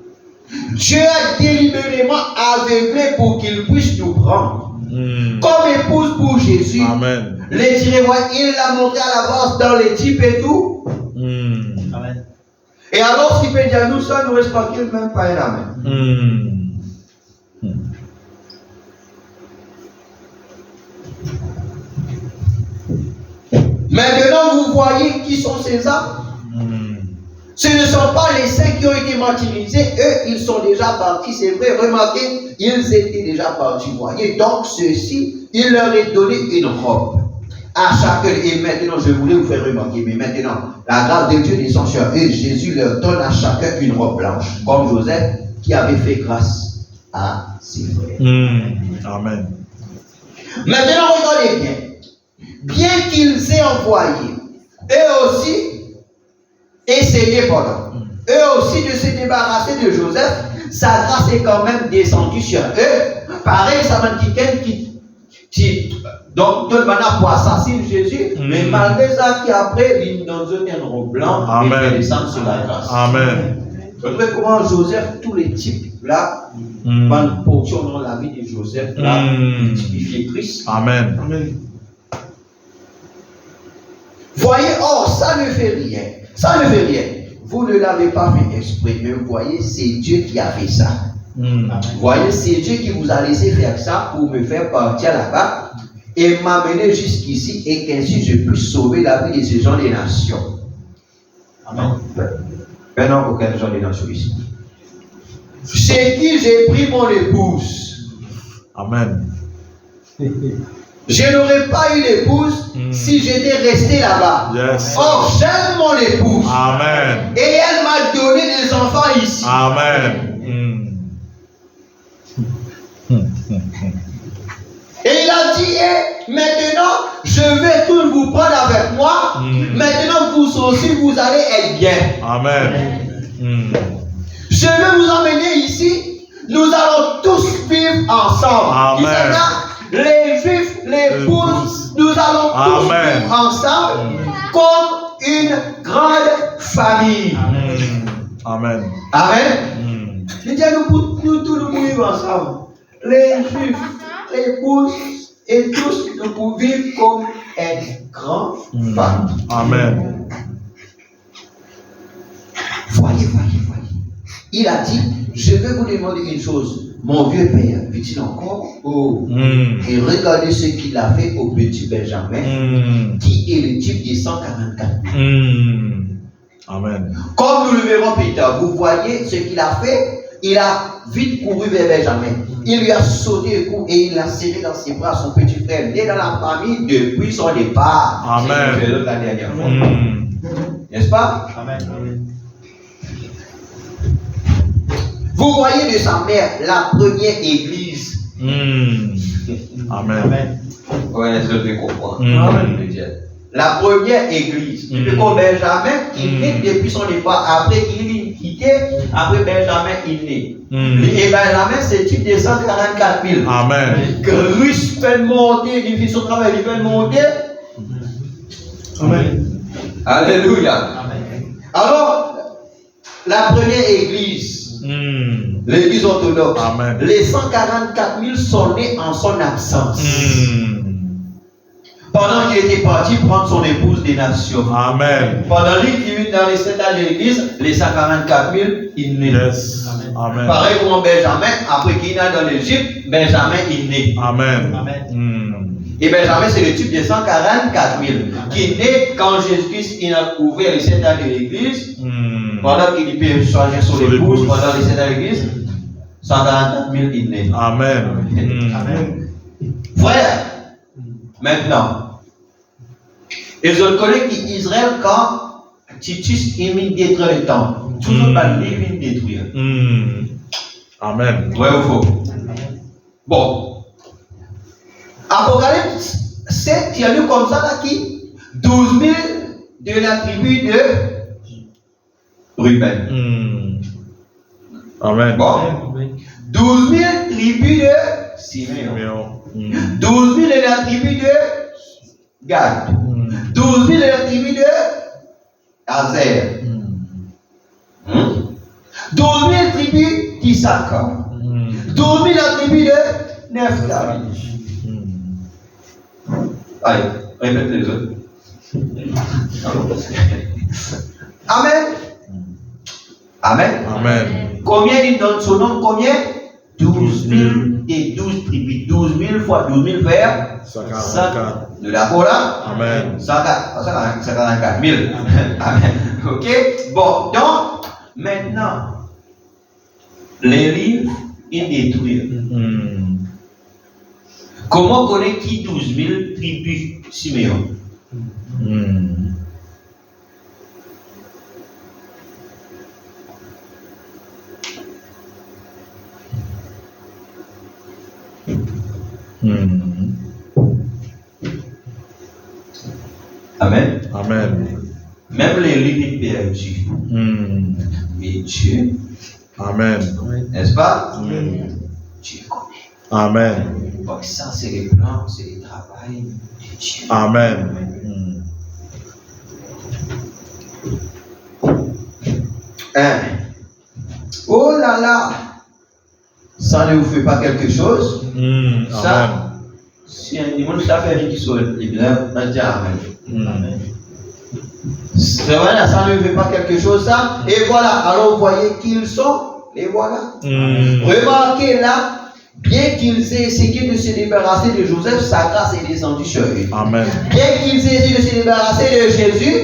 Speaker 1: Dieu a délibérément aveuglé pour qu'il puisse nous prendre. Comme épouse pour Jésus.
Speaker 2: Amen.
Speaker 1: Les tirés, il l'a montré à l'avance dans les types et tout.
Speaker 3: Amen.
Speaker 1: Et alors, ce qui peut dire nous, ça nous reste tranquille, même pas un amen. Maintenant, vous voyez qui sont ces âmes. Ce ne sont pas les saints qui ont été martyrisés, eux, ils sont déjà partis, c'est vrai, remarquez, ils étaient déjà partis, voyez. Donc, ceux-ci, il leur est donné une robe. à chacun. Et maintenant, je voulais vous faire remarquer, mais maintenant, la grâce de Dieu descend sur eux. Jésus leur donne à chacun une robe blanche, comme Joseph qui avait fait grâce à ses frères.
Speaker 2: Amen.
Speaker 1: Maintenant, regardez bien. Bien qu'ils aient envoyé, eux aussi, essayé eux aussi de se débarrasser de Joseph, sa grâce est quand même descendue sur eux. Pareil, ça m'a dit qui donc de manière pour assassiner Jésus, mais malgré ça, qui après, il nous donne un robe blanc et fait descendre sur la grâce.
Speaker 2: Amen.
Speaker 1: Vous voyez comment Joseph, tous les types là, dans portion dans la vie de Joseph, là, typifié Christ.
Speaker 2: Amen.
Speaker 3: Amen.
Speaker 1: Voyez, or, ça ne fait rien. Ça ne fait rien. Vous ne l'avez pas fait exprès, mais vous voyez, c'est Dieu qui a fait ça. Vous voyez, c'est Dieu qui vous a laissé faire ça pour me faire partir là-bas et m'amener jusqu'ici et qu'ainsi je puisse sauver la vie de ces gens des nations.
Speaker 3: Amen.
Speaker 1: Maintenant, aucun gens des nations ici. Chez qui j'ai pris mon épouse.
Speaker 2: Amen.
Speaker 1: Je n'aurais pas eu l'épouse si j'étais resté là-bas.
Speaker 2: Yes.
Speaker 1: Or, j'aime mon épouse.
Speaker 2: Amen.
Speaker 1: Et elle m'a donné des enfants ici.
Speaker 2: Amen.
Speaker 1: Et il a dit, maintenant, je vais tous vous prendre avec moi. Maintenant, vous aussi, vous allez être bien.
Speaker 2: Amen.
Speaker 1: Je vais vous emmener ici. Nous allons tous vivre ensemble.
Speaker 2: Amen.
Speaker 1: Les Juifs, les Pousses, nous allons tous vivre ensemble comme une grande famille.
Speaker 2: Amen.
Speaker 1: Amen. Je dis, nous tous nous vivons ensemble. Les Juifs, les Pousses et tous nous pouvons vivre comme une grande famille.
Speaker 2: Amen.
Speaker 1: Voyez. Il a dit, je vais vous demander une chose. Mon vieux père, dit-il encore, et regardez ce qu'il a fait au petit Benjamin, qui est le type des 144.
Speaker 2: Amen.
Speaker 1: Comme nous le verrons plus tard, vous voyez ce qu'il a fait. Il a vite couru vers Benjamin. Il lui a sauté le cou et il l'a serré dans ses bras, son petit frère, né dans la famille depuis son départ.
Speaker 2: Amen.
Speaker 1: C'est la dernière fois. N'est-ce pas?
Speaker 3: Amen.
Speaker 1: Vous voyez de sa mère la première église.
Speaker 2: Amen.
Speaker 1: Oui, je vais comprendre.
Speaker 3: Amen.
Speaker 1: La première église. Depuis que Benjamin, il est depuis son départ. Après qu'il est quitté, après Benjamin, il est. Et Benjamin, c'est type de 144 000.
Speaker 2: Amen.
Speaker 1: Christ peut monter, il fait son travail, il peut monter.
Speaker 3: Amen.
Speaker 1: Alléluia.
Speaker 3: Amen.
Speaker 1: Alors, la première église. L'église orthodoxe.
Speaker 2: Amen.
Speaker 1: Les 144 000 sont nés en son absence. Pendant qu'il était parti prendre son épouse des nations.
Speaker 2: Amen.
Speaker 1: Pendant qu'il est dans les 7 ans de l'église, les 144 000, il naît.
Speaker 2: Yes. Amen.
Speaker 1: Pareil comme Benjamin, après qu'il est dans l'Égypte, Benjamin il naît.
Speaker 2: Amen.
Speaker 3: Amen.
Speaker 1: Et Benjamin, c'est le type de 144 000 qui naît quand Jésus-Christ il a ouvert les 7 ans de l'église. Pendant qu'il peut changer son épouse, pendant les 7 ans de l'église, 144 000 il naît.
Speaker 2: Amen.
Speaker 3: Amen.
Speaker 1: Frère, maintenant, et je connais qu'Israël, quand Titus est mis détruire le temple, toujours pas lui détruire.
Speaker 2: Amen.
Speaker 1: Ouais ou faux? Bon. Apocalypse 7, il y a lu comme ça là qui 12 000 de la tribu de Ruben.
Speaker 2: Amen.
Speaker 1: Bon. 12 000 tribus de Simeon. 12 000 de la tribu de Gad. 12 000 de la tribu de Azer. 12 000 tribus d'Issachar. 12 000 de la tribu de Nephtali. Allez, répète les autres. Amen. Amen.
Speaker 2: Amen.
Speaker 1: Combien il donne son nom? Combien? 12 000 et 12 tribus. 12 000 fois 12 000 vers
Speaker 2: 144.
Speaker 1: De d'accord là?
Speaker 2: Amen.
Speaker 1: 144 000. Amen. Ok? Bon, donc, maintenant, les livres, ils détruisent. Comment connaît qui 12 000 tribus Siméon? Amen.
Speaker 2: Amen.
Speaker 1: Même les livres perdus. Mais Dieu,
Speaker 2: Amen.
Speaker 1: n'est-ce pas? Dieu connaît.
Speaker 2: Amen.
Speaker 1: Donc ça, c'est les plans, c'est le travail de Dieu.
Speaker 2: Amen.
Speaker 1: Oh là là, ça ne vous fait pas quelque chose? Ça, si un dimanche, ça fait rien qui soit libre, on dit Amen. C'est vrai, ça ne fait pas quelque chose, ça. Et voilà, alors vous voyez qui ils sont, et voilà. Remarquez là, bien qu'ils aient essayé de se débarrasser de Joseph, sa grâce est descendue sur eux.
Speaker 2: Amen.
Speaker 1: Bien qu'ils aient essayé de se débarrasser de Jésus,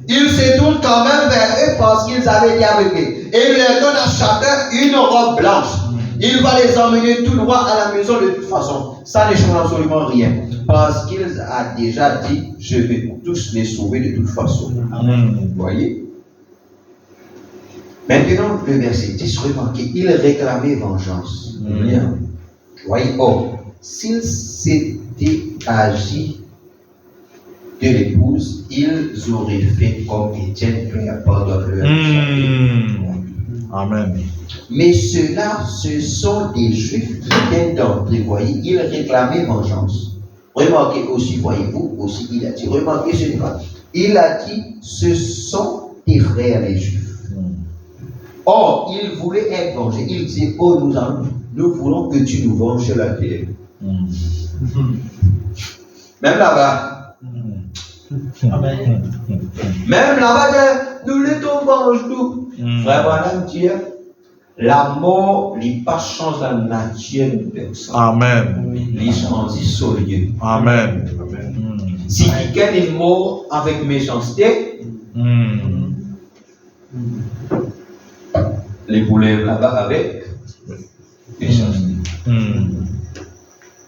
Speaker 1: ils se tournent quand même vers eux parce qu'ils avaient été aveuglés. Et ils leur donnent à chacun une robe blanche. Il va les emmener tout droit à la maison de toute façon. Ça ne change absolument rien. Parce qu'il a déjà dit, je vais tous les sauver de toute façon. Vous voyez? Maintenant, le verset 10, remarquez, il réclamait vengeance. Bien. Vous voyez? Or, s'il s'était agi de l'épouse, ils auraient fait comme Étienne, pardonne-leur.
Speaker 2: Amen.
Speaker 1: Mais ceux-là, ce sont des Juifs qui viennent d'entrer. Vous voyez, ils réclamaient vengeance. Remarquez aussi, voyez-vous, aussi, il a dit, remarquez ce pas. Il a dit, ce sont tes frères les Juifs. Or, il voulait être vengé. Il disait, oh, nous voulons que tu nous venges sur la terre. Même là-bas.
Speaker 3: Amen.
Speaker 1: Même là-bas, nous les vengeons tout. Frère Branham dit, la mort n'est pas change la nature de personne.
Speaker 2: Amen.
Speaker 1: Il change son lieu.
Speaker 2: Amen.
Speaker 1: Si quelqu'un est mort avec méchanceté, les boulets là-bas avec méchanceté.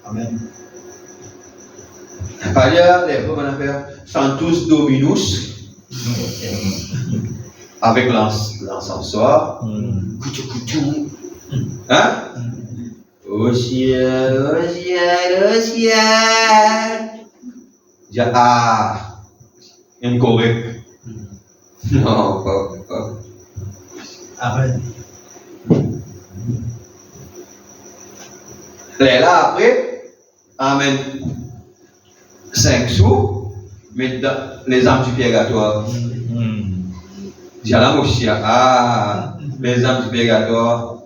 Speaker 3: Amen.
Speaker 1: D'ailleurs, les pauvres sont tous dominus avec l'encensoir. Coutou. Hein? Au ciel, au ciel, au ciel. Dis, ah, incorrect. Non, pas.
Speaker 3: Amen.
Speaker 1: Là, après, amen. 5 sous, mais dans les âmes du purgatoire. Dis à la mochia, ah, les âmes du purgatoire,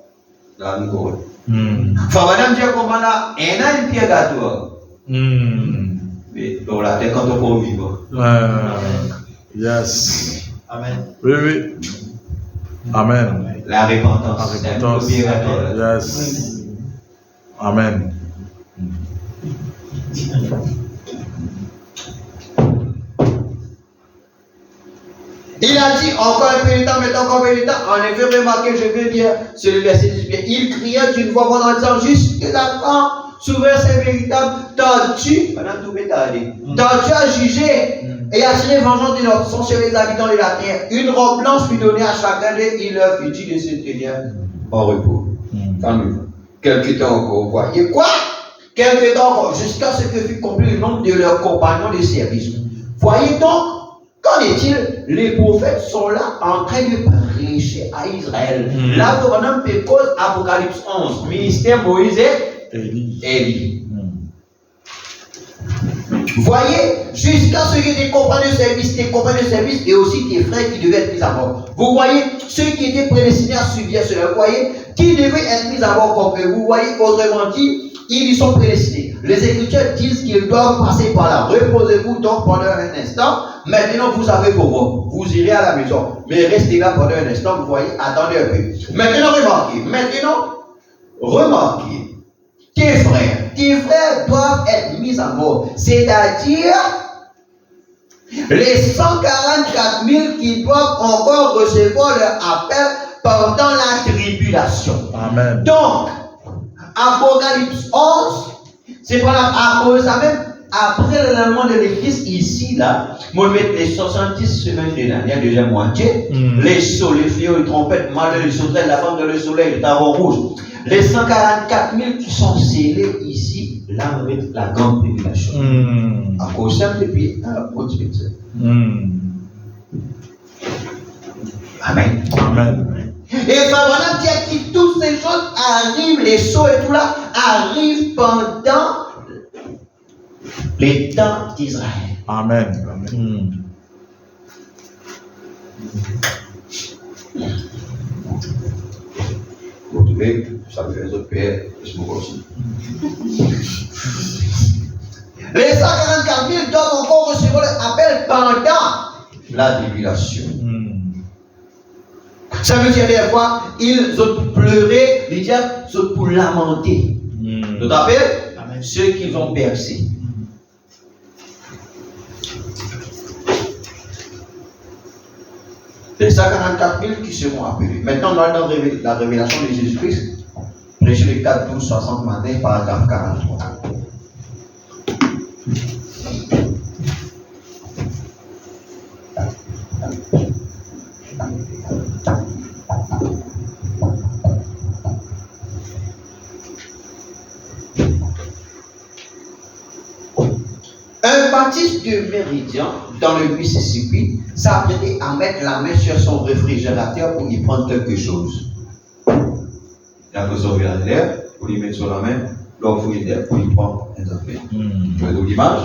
Speaker 1: là, nous correct. Faut madame dire comment là, un an de purgatoire. Mais dans la terre, quand on peut vivre.
Speaker 2: Yes.
Speaker 3: Amen.
Speaker 2: Oui. Amen.
Speaker 1: La repentance.
Speaker 2: La repentance. Yes. Amen.
Speaker 1: Il a dit encore un peu de temps, maintenant encore un peu de temps. En effet, remarquez, je veux dire, c'est le verset 10 bien. Il cria d'une voix en disant, jusqu'à souverain c'est véritable, t'as-tu à juger et à tirer vengeance de notre sang sur les habitants de la terre. Une robe blanche fut donnée à chacun d'eux, il leur fut dit de se tenir en repos. Calmez-vous. Quelque temps encore, vous voyez quoi? Quelque temps encore, jusqu'à ce que fût compris le nombre de leurs compagnons de service. Voyez donc, qu'en est-il? Les prophètes sont là en train de prêcher à Israël. Là, vous avez cause Apocalypse 11, ministère Moïse et Élie. Voyez, jusqu'à ce que tes compagnons de service et aussi tes frères qui devaient être mis à mort. Vous voyez, ceux qui étaient prédestinés à subir cela, vous voyez, qui devaient être mis à mort comme eux. Vous voyez, autrement dit, ils y sont prédestinés. Les Écritures disent qu'ils doivent passer par là. Reposez-vous donc pendant un instant. Maintenant, vous avez vos morts. Vous irez à la maison. Mais restez là pendant un instant. Vous voyez, attendez un peu. Maintenant, remarquez. Tes frères doivent être mis à mort. C'est-à-dire les 144 000 qui doivent encore recevoir leur appel pendant la tribulation.
Speaker 2: Amen.
Speaker 1: Donc, Apocalypse 11 C'est pas à cause de ça même, après l'événement de l'église, ici, là, on met les 70 semaines de l'année, la deuxième moitié, les sauts, les fléaux, les trompettes, malheur, les sauterelles, la femme de le soleil, le tarot rouge, les 144 000 qui sont scellés ici, là, on met la grande tribulation. À cause de ça, depuis un autre spectacle. Amen.
Speaker 2: Amen.
Speaker 1: Et Abraham dit que toutes ces choses arrivent, les sauts et tout là, arrivent pendant les temps d'Israël.
Speaker 2: Amen.
Speaker 1: Vous trouvez, ça me fait un autre père, je me aussi. Les 144 000 doivent encore recevoir l'appel pendant la tribulation. Ça veut dire des fois, ils ont pleuré, les diables sont pour lamenter. Tu te rappelles? Ceux qui vont percer. Les 144 000 qui seront appelés. Maintenant, dans la révélation de Jésus-Christ, prêchez le 4, 12, 60 matin, paragraphe 43. Un baptiste de Méridien, dans le Mississippi, s'apprêtait à mettre la main sur son réfrigérateur pour y prendre quelque chose. Il a recevé l'air pour lui mettre sur la main, l'offre d'air pour y prendre un affaire. Vous voyez l'image?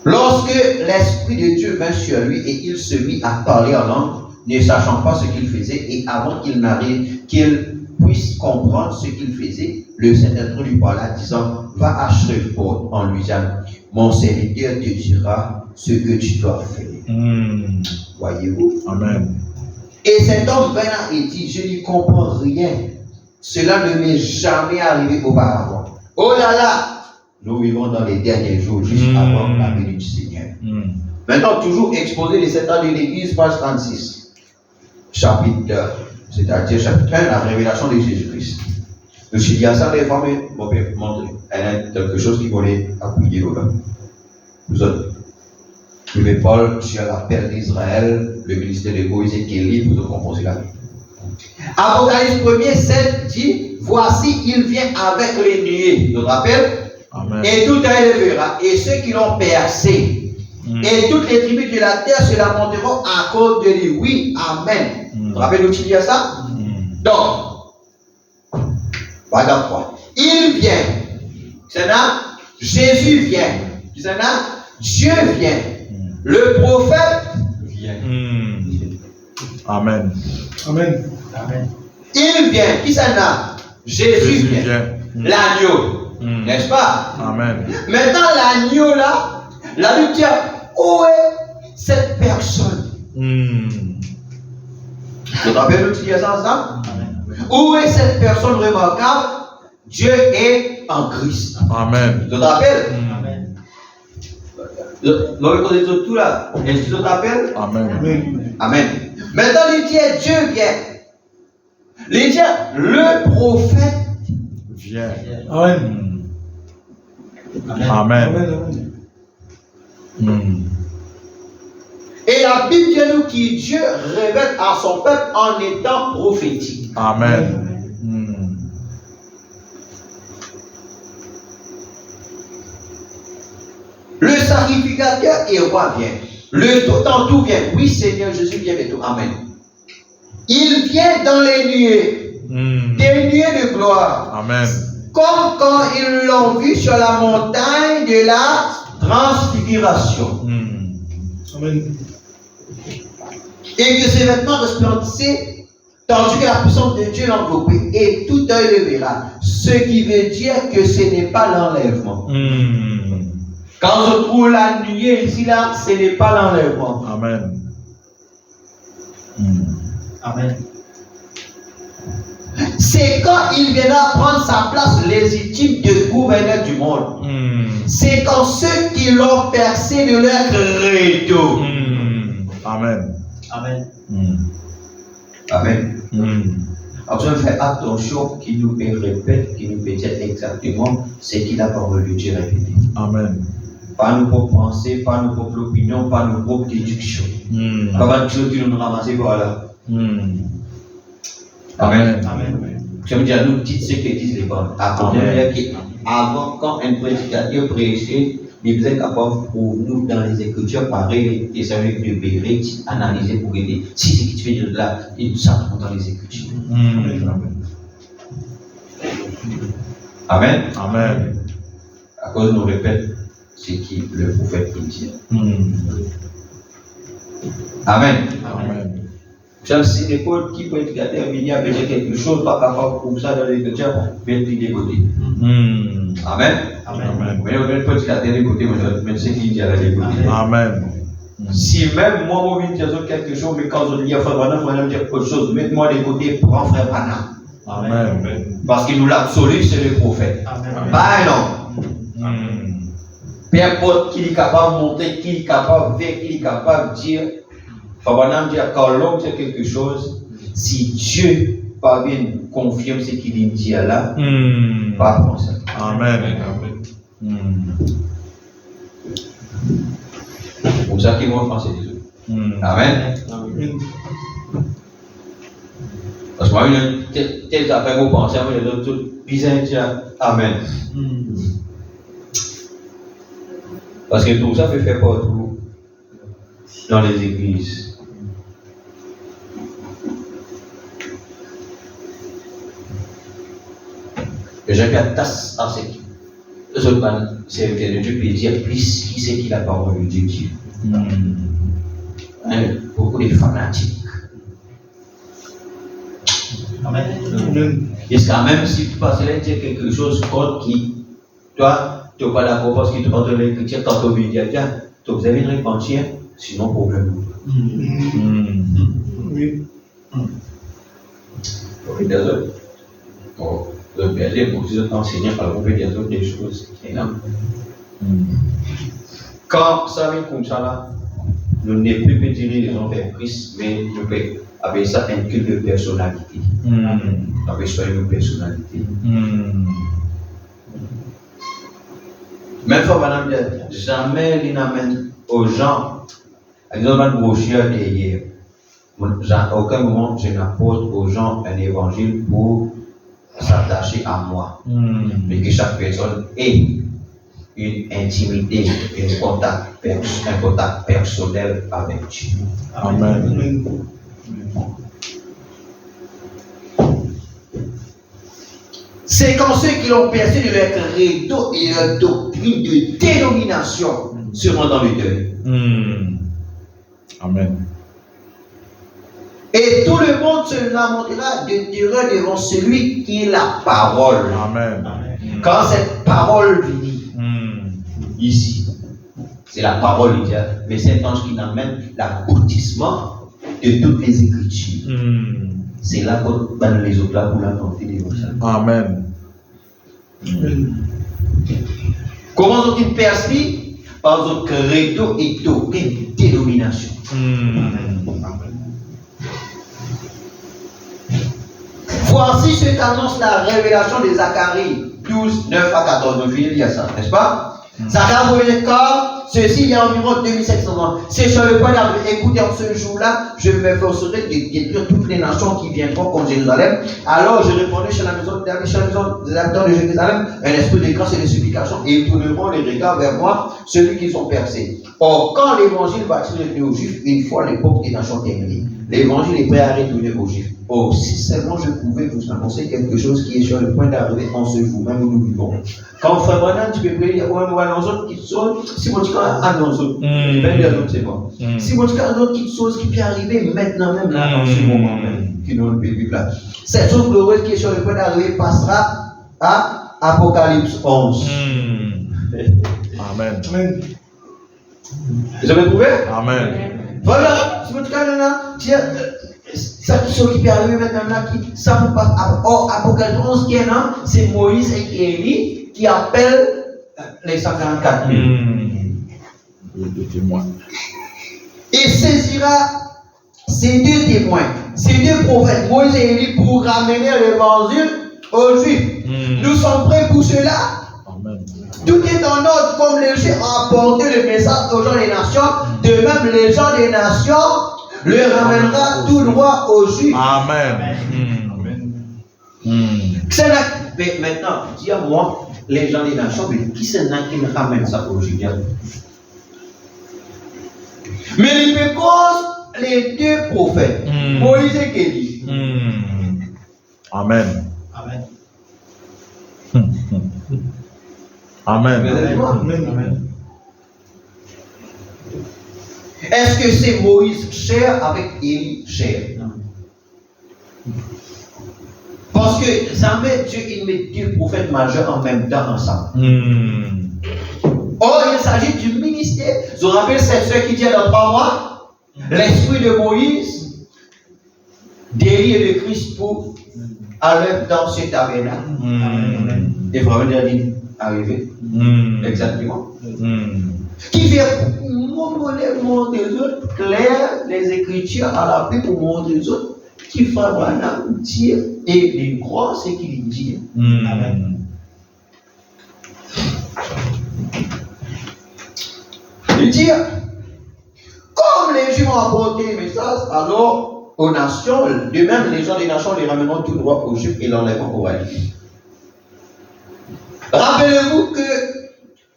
Speaker 1: Lorsque l'Esprit de Dieu vint sur lui et il se mit à parler en langue, ne sachant pas ce qu'il faisait, et avant qu'il n'arrive, qu'il puisse comprendre ce qu'il faisait, le Saint-Esprit lui parla, disant, va à Shreveport en Louisiane, mon serviteur te dira ce que tu dois faire. Voyez-vous?
Speaker 2: Amen.
Speaker 1: Et cet homme vint et dit, je n'y comprends rien. Cela ne m'est jamais arrivé auparavant. Oh là là! Nous vivons dans les derniers jours, juste avant la venue du Seigneur. Maintenant, toujours exposé les 7 ans de l'Église, page 36. Chapitre 2, c'est-à-dire chapitre 1, la révélation de Jésus-Christ. Je suis dit à ça, les femmes, mon père, montrer. Elle a quelque chose qui voulait appuyer au bas. Vous autres. Le Paul sur l'appel d'Israël, le ministère de Moïse qui est libre de composer la vie. Apocalypse 1er, 7 dit, voici, il vient avec les nuées. Tu te rappelles?
Speaker 2: Amen.
Speaker 1: Et tout œil le verra, et ceux qui l'ont percé, et toutes les tribus de la terre se lamenteront à cause de lui. Oui, amen. Tu te rappelles où tu dis ça? Donc, paragraphe 3. Il vient. C'est là, Jésus vient. C'est là, Dieu vient. Le prophète vient.
Speaker 2: Amen.
Speaker 3: Amen. Amen.
Speaker 1: Il vient. Qui c'est là? Jésus vient. L'agneau. N'est-ce pas?
Speaker 2: Amen.
Speaker 1: Maintenant, l'agneau là, la Bible dit, où est cette personne? Tu te rappelles où tu dis ça ensemble? Où est cette personne remarquable? Dieu est en Christ.
Speaker 2: Amen.
Speaker 1: Tu te rappelles?
Speaker 3: Amen.
Speaker 1: Nous connaissons tout là. Est-ce que tu te rappelles?
Speaker 2: Amen.
Speaker 1: Amen. Maintenant, il dit, Dieu vient. Il dit, le prophète
Speaker 2: Viens.
Speaker 3: Amen.
Speaker 2: Amen.
Speaker 1: Et la Bible dit nous que Dieu révèle à son peuple en étant prophétique.
Speaker 2: Amen.
Speaker 1: Le sacrificateur et roi vient. Le tout en tout vient. Oui, Seigneur Jésus vient bientôt. Amen. Il vient dans les nuées. Des nuées de gloire.
Speaker 2: Amen.
Speaker 1: Comme quand ils l'ont vu sur la montagne de la transfiguration.
Speaker 3: Amen.
Speaker 1: Et que ses vêtements resplendissaient, tandis que la puissance de Dieu l'enveloppait, et tout œil le verra. Ce qui veut dire que ce n'est pas l'enlèvement. Quand je trouve la nuée ici, là, ce n'est pas l'enlèvement.
Speaker 2: Amen.
Speaker 3: Amen.
Speaker 1: C'est quand il viendra prendre sa place légitime de gouverneur du monde. C'est quand ceux qui l'ont percé de leur credo.
Speaker 2: Amen.
Speaker 3: Amen.
Speaker 1: Amen. Alors, faire attention qu'il nous répète, qu'il nous répète exactement ce qu'il a parole de Dieu répété.
Speaker 2: Amen.
Speaker 1: Pas nos propres pensées, pas nos propres opinions, pas nos propres déductions. Pas de choses qui nous ramassent par là. Amen.
Speaker 3: Amen.
Speaker 1: Je veux dire, nous dites ce que disent les bandes. Avant, quand un prédicateur prêchait, il faisait capable pour nous dans les Écritures, pareil, et ça veut dire de analyser pour aider. Si ce qui te fait dire là, il ça dans les Écritures. Amen.
Speaker 2: Amen.
Speaker 1: À cause de nous répète ce qui le prophète dit. Amen.
Speaker 2: Amen.
Speaker 1: Si n'importe qui peut être gâté, il y a quelque chose, pas capable pour ça dans les Écritures, bien plus dégoûté. Amen.
Speaker 2: Amen.
Speaker 1: Mais on ne peut pas dire côté, mais c'est qui dit à la dégoûté.
Speaker 2: Amen.
Speaker 1: Si même moi, je viens de dire quelque chose, mais quand je dis à Frère Branham, je vais dire autre chose, mettez-moi de côté, prends Frère Branham.
Speaker 2: Amen.
Speaker 1: Parce que nous l'absolu, c'est le prophète. Bah non. Peu importe qui est capable de montrer, qui est capable de faire, qui est capable de dire. Frère Branham dit quand l'homme dit quelque chose, si Dieu pas bien confirme ce qu'il dit là, pas pour ça.
Speaker 2: Amen.
Speaker 1: C'est pour ça qu'ils vont faire ces choses. Amen. Parce que moi, telle affaire, vous pensez, les autres, tout bizarre, dire Amen. Parce que tout ça peut faire partout dans les églises. Les gens qui attachent à ce qui. Les autres serviteurs de Dieu peuvent dire plus qui c'est qui la parole de Dieu dit. Beaucoup de fanatiques.
Speaker 3: Amen.
Speaker 1: Et quand même si tu passes là, dire quelque chose contre qui, toi, tu n'es pas d'accord parce que tu entends l'écriture, quand tu obéis à Dieu, tu vous avez une repentir, sinon problème.
Speaker 3: Oui.
Speaker 1: Ok, désolé. Bon, vous avez bien dit, vous êtes enseignants, alors vous pouvez dire des choses qui sont quand ça vient comme ça là, nous ne pouvons plus tirer les gens vers Christ, mais nous pouvons avec ça un culte de personnalité. Avec ça une personnalité. Même fois, madame, jamais il n'amène aux gens, ils ont une brochure derrière. À aucun moment je n'apporte aux gens un évangile pour s'attacher à moi. Mais que chaque personne ait une intimité, un contact personnel avec Dieu.
Speaker 2: Amen.
Speaker 1: C'est quand ceux qui l'ont percé de leur credo et leur doctrine de dénomination seront dans le deuil.
Speaker 2: Amen.
Speaker 1: Et tout le monde se lamentera de terreur devant celui qui est la parole.
Speaker 2: Amen.
Speaker 1: Quand cette parole vit ici, c'est la parole de Dieu, mais c'est un ange qui amène l'aboutissement de toutes les Écritures. C'est là qu'on donne les autres là pour la porter des
Speaker 2: Amen.
Speaker 1: Comment ont-ils percé? Par notre credo et doctrine de dénomination. Voici ce qu'annonce la révélation de Zacharie 12, 9 à 14. Donc, il y a ça, n'est-ce pas? Zacharie voyait quand ceci il y a environ 2700 ans. C'est sur le point d'arriver. Écoutez, en ce jour-là, je m'efforcerai de détruire toutes les nations qui viendront contre Jérusalem. Alors je répondrai chez la maison de David, chez la maison des habitants de Jérusalem, un esprit de grâce et de supplication, et ils tourneront les regards vers moi, celui qu'ils ont percé. Or, quand l'évangile va être aux Juifs, une fois l'époque des nations terminée, l'évangile est prêt à retourner aux Juifs. Oh, si seulement je pouvais vous annoncer quelque chose qui est sur le point d'arriver en ce jour, même où nous vivons. Quand Frère Branham, tu peux prier, on va dans autres qui sont, si mon Dieu a dans autres, c'est bon. Si mon Dieu a d'autres petites choses qui peuvent arriver maintenant même là, en ce moment même, qui nous le vivre là. Cette chose glorieuse qui est sur le point d'arriver passera à Apocalypse 11.
Speaker 2: Amen.
Speaker 3: Amen.
Speaker 1: Vous avez trouvé?
Speaker 2: Amen.
Speaker 1: Voilà, si mon Dieu a là, cette chose qui peut arriver maintenant là, ça nous passe. Or, Apocalypse 11 qui est là, c'est Moïse et Élie qui appellent les 144 000.
Speaker 2: Deux témoins.
Speaker 1: Et saisira ces deux témoins ces deux prophètes, Moïse et Élie, pour ramener l'évangile aux Juifs. Nous sommes prêts pour cela.
Speaker 2: Amen.
Speaker 1: Tout est en ordre, comme les Juifs ont apporté le message aux gens des nations, de même les gens des nations le ramènera tout droit aux Juifs.
Speaker 2: Amen.
Speaker 1: Mais maintenant, dis-moi, les gens des nations, mais qui c'est qui me ramène ça aux Juifs? Mais il me cause les deux prophètes, Moïse et Élie.
Speaker 2: Amen.
Speaker 3: Amen.
Speaker 2: Amen.
Speaker 3: Amen.
Speaker 1: Est-ce que c'est Moïse cher avec Élie cher? Parce que jamais Dieu il met deux prophètes majeurs en même temps ensemble. Or, il s'agit du ministère. Je vous rappelle cette soeur qui dit dans 3 mois, l'esprit de Moïse, d'Élie et de Christ pour aller dans ce tabernacle. Et vraiment dit arriver. Exactement. Qui fait montrer les autres clair les écritures à la paix pour montrer les autres qui fait vraiment dire et les croire ce qu'il dit. Amen. Il dit, comme les Juifs ont apporté le message, alors aux nations, de même les gens des nations les ramèneront tout droit aux Juifs et l'enlèveront au royaume. Rappelez-vous que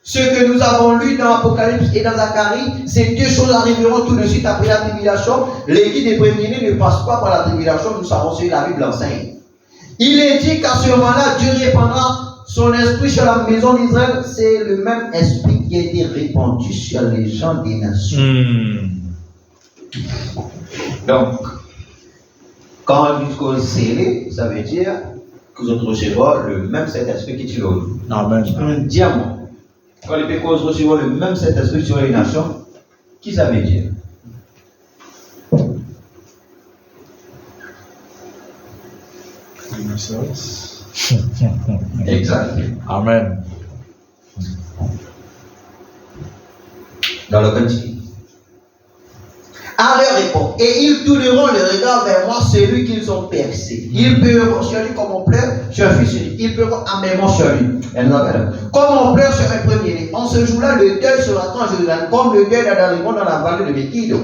Speaker 1: ce que nous avons lu dans Apocalypse et dans Zacharie, ces deux choses arriveront tout de suite après la tribulation. L'église des premiers-nés ne passe pas par la tribulation, nous savons ce que la Bible enseigne. Il est dit qu'à ce moment-là, Dieu répandra son esprit sur la maison d'Israël. C'est le même esprit qui a été répandu sur les gens des nations. Donc, quand on dit qu'on scellé, ça veut dire que vous recevrez le même Saint-Esprit qui tue l'autre.
Speaker 2: Amen.
Speaker 1: Dis-moi, quand les pécheurs recevront le même Saint-Esprit sur les nations, qui ça veut dire? Exact.
Speaker 2: Amen.
Speaker 1: Dans le continent. À leur époque, et ils tourneront le regard vers moi, celui qu'ils ont percé. Ils pleureront sur lui comme on pleure sur un fils unique. Ils pleureront amèrement sur lui. Comme on pleure sur un premier-né. En ce jour-là, le deuil sera en Jérusalem, comme le deuil d'Adarimmon dans la vallée de Megiddo.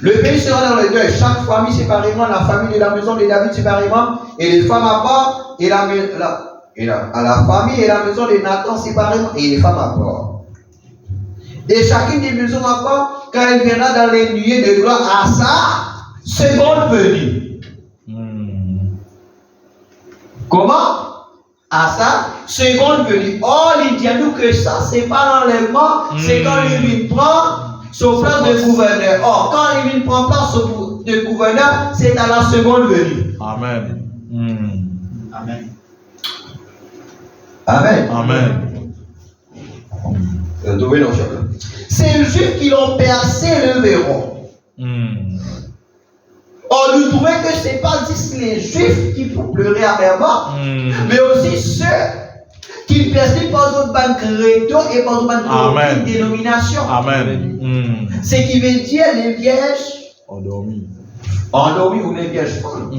Speaker 1: Le pays sera dans le deuil, chaque famille séparément, la famille de la maison de David séparément, et les femmes à part, et la famille et la maison de Nathan séparément, et les femmes à part. Et chacune des maisons à part, quand elle viendra dans les nuées de gloire à sa seconde venue. Comment? À sa seconde venue. Or, il dit à nous que ça, c'est pas l'enlèvement, c'est quand il prend son place de gouverneur. Or, quand il prend place de gouverneur, c'est à la seconde venue.
Speaker 2: Amen.
Speaker 3: Amen.
Speaker 1: Amen.
Speaker 2: Amen.
Speaker 1: C'est les Juifs qui l'ont percé le verront. Or, nous trouvons que ce n'est pas juste les Juifs qui font pleurer amèrement, mais aussi ceux qui percent par d'autres banques réto et par d'autres dénominations.
Speaker 2: Amen.
Speaker 1: Ce qui veut dire les vierges
Speaker 2: endormis.
Speaker 1: Endormis ou les vierges folles.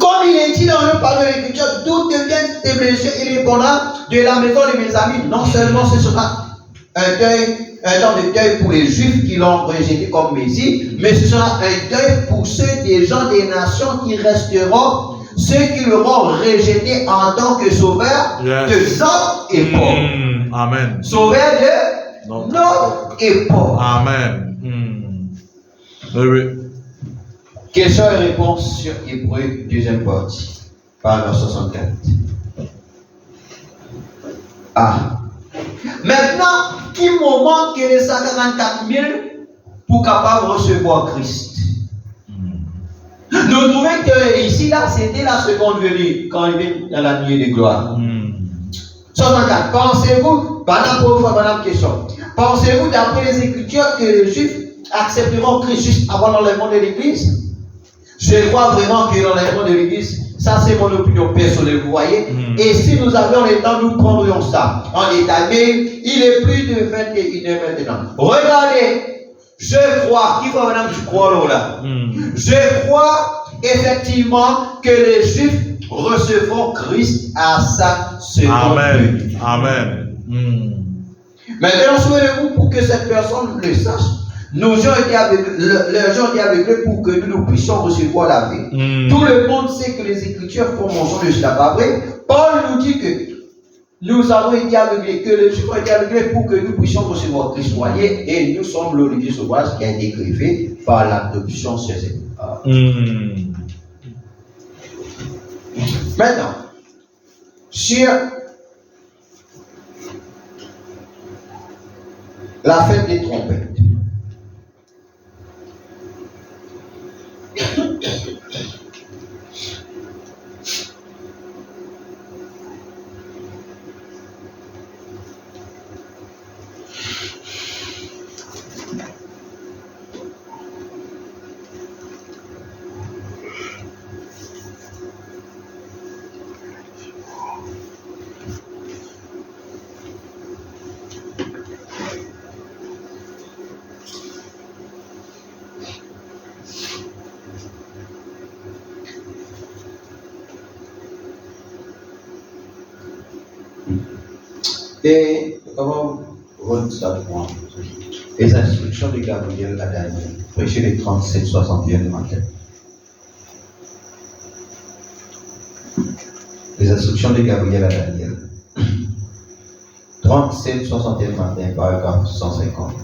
Speaker 1: Comme il est dit dans le parole de l'Écriture, d'où deviennent tes blessures, il répondra de la maison de mes amis. Non seulement ce sera un temps de deuil pour les Juifs qui l'ont rejeté comme Messie, mais ce sera un deuil pour ceux des gens des nations qui resteront, ceux qui l'auront rejeté en tant que sauveur de notre époque.
Speaker 2: Amen.
Speaker 1: Sauveur de notre époque.
Speaker 2: Amen. Oui.
Speaker 1: Question et réponse sur Hébreu, deuxième partie, paragraphe 64. Maintenant, qui moment que les 144 000 pour capable de recevoir Christ? Nous trouvons que ici, là, c'était la seconde venue, quand il est dans la nuit de gloire. 64. Pensez-vous, madame question, pensez-vous d'après les Écritures que les Juifs accepteront Christ juste avant l'enlèvement de l'Église? Je crois vraiment que l'enlèvement de l'Église, ça c'est mon opinion personnelle, vous voyez. Et si nous avions le temps, nous prendrions ça en détail. Mais il est plus de 21h maintenant. Regardez Je crois, qui va madame, tu crois là? Je crois effectivement que les Juifs recevront Christ à sa seconde venue.
Speaker 2: Amen.
Speaker 1: Maintenant, souvenez-vous, pour que cette personne le sache, nos gens étaient aveuglés pour que nous puissions recevoir la vie. Tout le monde sait que les Écritures font mention de cela, pas vrai? Paul nous dit que nous avons été aveuglés, que les Juifs ont été aveuglés pour que nous puissions recevoir Christ, voyez, et nous sommes l'olivier sauvage qui a été greffé par l'adoption sur cette Maintenant, sur la fête des trompettes. Et comment votre point les instructions de Gabriel à Daniel, prêcher les 37-61 matin. Les instructions de Gabriel à Daniel. 37-61 matin, paragraphe 150.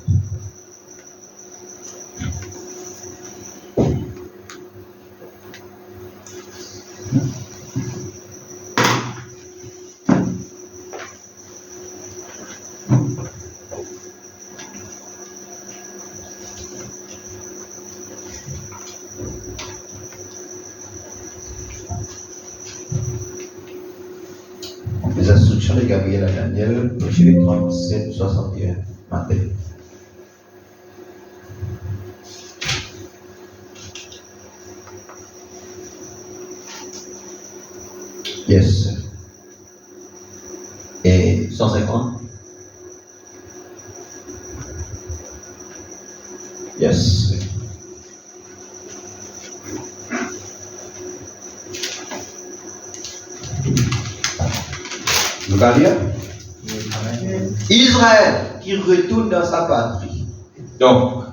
Speaker 1: Les instructions de Gabriel à Daniel, chez les 37-61 matin. Yes. Et 150? Yes. Vous allez lire? Israël qui retourne dans sa patrie. Donc,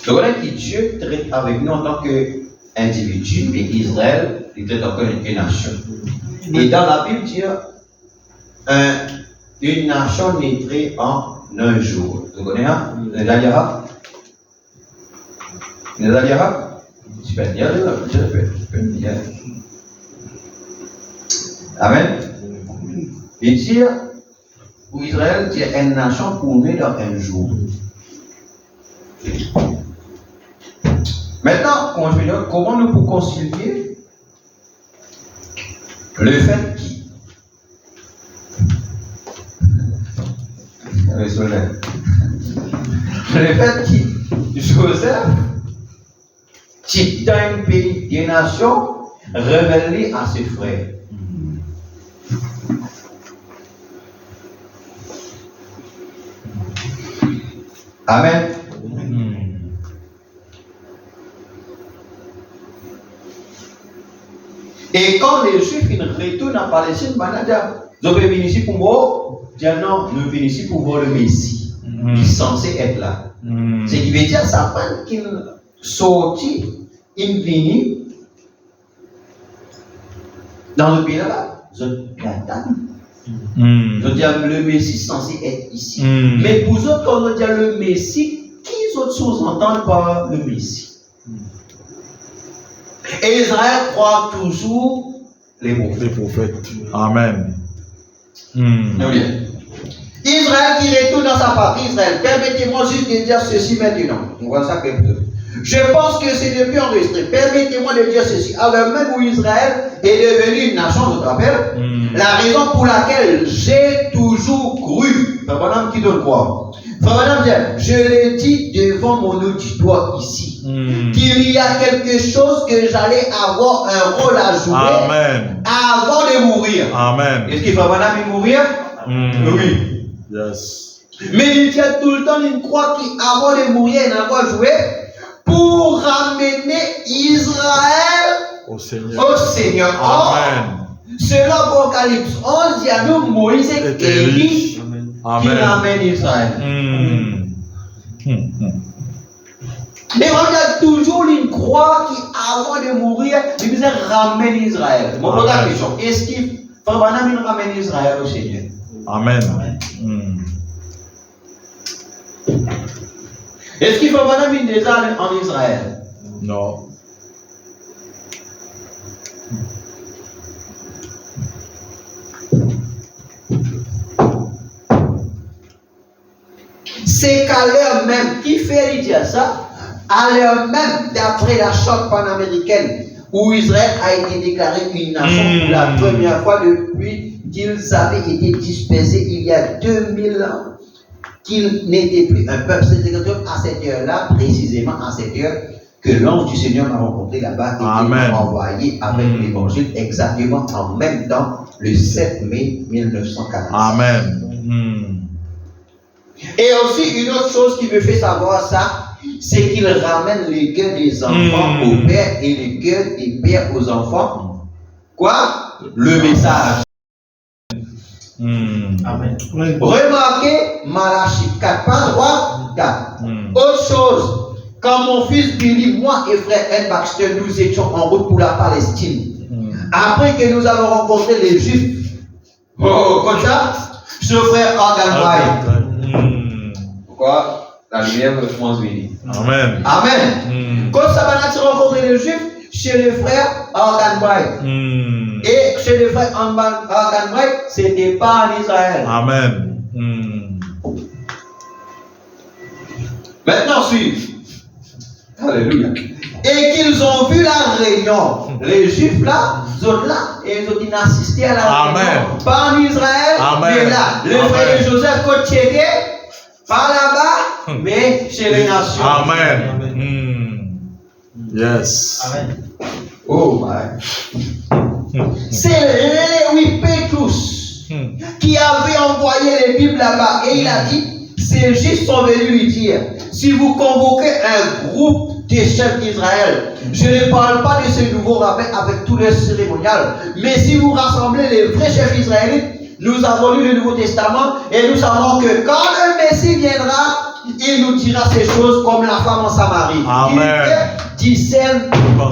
Speaker 1: voilà que Dieu traite avec nous en tant qu'individu, et Israël, il traite encore une nation. Et dans la Bible, dit une nation naîtrait en un jour. Vous connaissez ça? Tu peux dire, Amen. Et dire, pour Israël, c'est une nation pour naître dans un jour. Maintenant, comment nous pouvons concilier le fait que Joseph, qui dans un pays des nations, révélé à ses frères. Amen. Et quand les Juifs retournent en Palestine, ils veulent venir ici pour moi. Non, nous venons ici pour voir le Messie qui est censé être là. Ce qui veut dire ça prend qu'il sorti, il vient dans le pays là-bas. Ils l'attendent. Ils disent le Messie censé être ici. Mais pour eux, quand on dit le Messie, qui autres sous-entendent par le Messie? Et Israël croit toujours les prophètes.
Speaker 2: Amen.
Speaker 1: Israël qui retourne dans sa patrie, Israël. Permettez-moi juste de dire ceci maintenant. On voit ça quelque chose. Je pense que c'est depuis enregistré. Permettez-moi de dire ceci. Alors même où Israël est devenu une nation, je te rappelle, la raison pour laquelle j'ai toujours cru, Frère Madame qui donne quoi? Frère Madame dit, je l'ai dit devant mon auditoire ici, qu'il y a quelque chose que j'allais avoir un rôle à jouer.
Speaker 2: Amen.
Speaker 1: Avant de mourir.
Speaker 2: Amen.
Speaker 1: Est-ce qu'il Frère Madame est mourir?
Speaker 2: Oui. Yes.
Speaker 1: Mais il tient tout le temps une croix qui, avant de mourir, il n'a pas joué pour ramener Israël
Speaker 2: Au Seigneur.
Speaker 1: au Seigneur.
Speaker 2: Amen.
Speaker 1: Selon Apocalypse 11, il y a nous Moïse et Élie qui
Speaker 2: Amen.
Speaker 1: ramènent Israël. Mais on a toujours une croix qui, avant de mourir, il nous ramène Israël. Mon la question, est-ce qu'il faut ramène Israël au Seigneur?
Speaker 2: Amen.
Speaker 1: Est-ce qu'il faut ramène des âmes en Israël?
Speaker 2: Non.
Speaker 1: C'est qu'à l'heure même, qui fait dire ça? À l'heure même, d'après la charte panaméricaine, où Israël a été déclaré une nation pour la première fois depuis qu'ils avaient été dispersés il y a 2000 ans, qu'ils n'étaient plus un peuple. C'est à cette heure-là, précisément à cette heure, que l'ange du Seigneur m'a rencontré là-bas et qui m'a envoyé avec l'évangile exactement en même temps, le 7 mai 1940.
Speaker 2: Amen.
Speaker 1: Et aussi, une autre chose qui me fait savoir ça, c'est qu'il ramène les cœurs des enfants aux pères et les cœurs des pères aux enfants. Quoi? Le message.
Speaker 3: Amen.
Speaker 1: Remarquez, Malachie 4, pas 3, 4. Autre chose, quand mon fils Billy, moi et frère Ed Baxter, nous étions en route pour la Palestine, après que nous avons rencontré les Juifs, comme ça, ce frère Organ White. Pourquoi? La lumière me commence venir.
Speaker 2: Amen.
Speaker 1: Amen. Quand ça va nous rencontrer les Juifs, chez le frère Organ White. Et chez le frère Organ White, c'était pas en Israël.
Speaker 2: Amen.
Speaker 1: Maintenant, suivez. Alléluia. Et qu'ils ont vu la réunion. Les Juifs là, sont là, et ils ont dit assister à la réunion. Pas en Israël, mais là. Le frère de Joseph Kotiégué, pas là-bas, mais chez les nations.
Speaker 2: Amen. Yes.
Speaker 3: Amen.
Speaker 1: Oh my. C'est Léwi Petrus qui avait envoyé les Bibles là-bas. Et il a dit, ces Juifs sont venus lui dire, si vous convoquez un groupe des chefs d'Israël, je ne parle pas de ce nouveau rabbin avec tout le cérémonial, mais si vous rassemblez les vrais chefs israélites, nous avons lu le Nouveau Testament et nous savons que quand le Messie viendra, il nous dira ces choses comme la femme en Samarie.
Speaker 2: Amen.
Speaker 1: Il discerne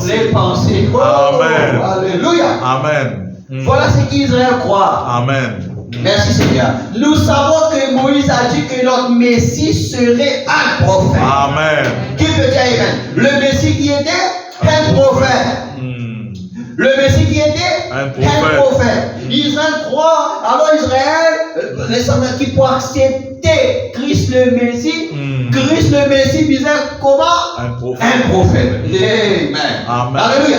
Speaker 1: les pensées. Oh,
Speaker 2: Amen.
Speaker 1: Alléluia.
Speaker 2: Amen.
Speaker 1: Voilà ce qu'Israël croit.
Speaker 2: Amen.
Speaker 1: Merci Seigneur. Nous savons que Moïse a dit que notre Messie serait un prophète.
Speaker 2: Amen.
Speaker 1: Qui peut dire Amen? Le Messie qui était un prophète. Le Messie qui était un prophète. Israël croit, alors Israël, les soldats qui pour accepter Christ le Messie, Christ le Messie disait comment? Un prophète. Amen.
Speaker 2: Amen.
Speaker 1: Alléluia.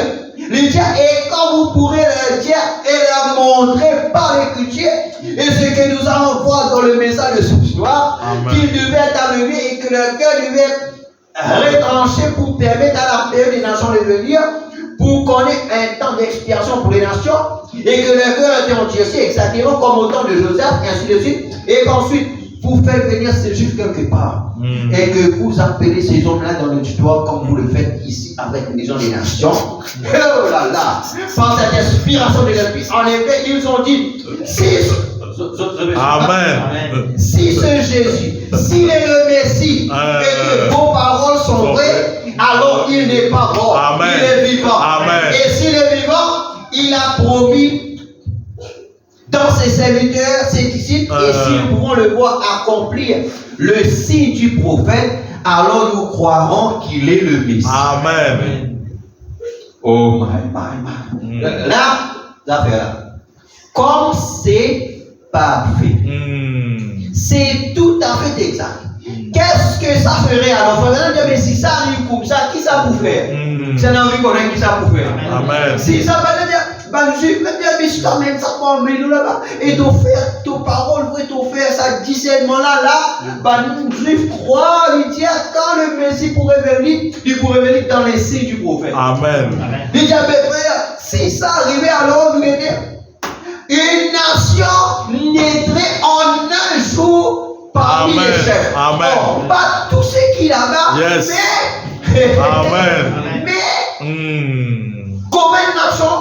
Speaker 1: Il dit, et quand vous pourrez leur dire et leur montrer par l'écriture, et ce que nous allons voir dans le message de ce soir, qu'ils devaient amener et que leur cœur devait retrancher pour permettre à la période des nations de venir, pour qu'on ait un temps d'expiation pour les nations, et que leur cœur était endurci exactement comme au temps de Joseph, et ainsi de suite, et qu'ensuite, vous faites venir ces Juifs quelque part, et que vous appelez ces hommes-là dans le tutoir comme vous le faites ici avec les gens des nations. Oh là là, par cette inspiration de l'Esprit, en effet, ils ont dit,
Speaker 2: Amen.
Speaker 1: Si ce Jésus, s'il est le Messie, et que vos paroles sont vraies, alors il n'est pas mort, il est vivant.
Speaker 2: Amen.
Speaker 1: Et s'il est vivant, il a promis dans ses serviteurs, ses disciples, et si nous pouvons le voir accomplir le signe du prophète, alors nous croirons qu'il est le Messie.
Speaker 2: Amen.
Speaker 1: Oh my. Là, comme c'est parfait, c'est tout à fait exact. Qu'est-ce que ça ferait alors? Mais si ça arrive comme ça, qui ça pour faire? C'est dans vie qu'on a qui ça pour faire.
Speaker 2: Amen.
Speaker 1: Si ça va dire, juif, mais je t'emmène ça pour emmener nous là-bas. Et t'offrir tes paroles, t'offrir ça discernement-là, juif croit, il dit, quand le Messie pourrait venir, il pourrait venir dans les signes du prophète.
Speaker 2: Amen.
Speaker 1: Il dit, mais frère, si ça arrivait alors, vous voulez dire, une nation naîtrait en un jour parmi les
Speaker 2: Amen.
Speaker 1: Oh, pas tout ce qui est là-bas.
Speaker 2: Yes.
Speaker 1: Mais,
Speaker 2: Amen.
Speaker 1: mais,
Speaker 2: Mm.
Speaker 1: comme une nation,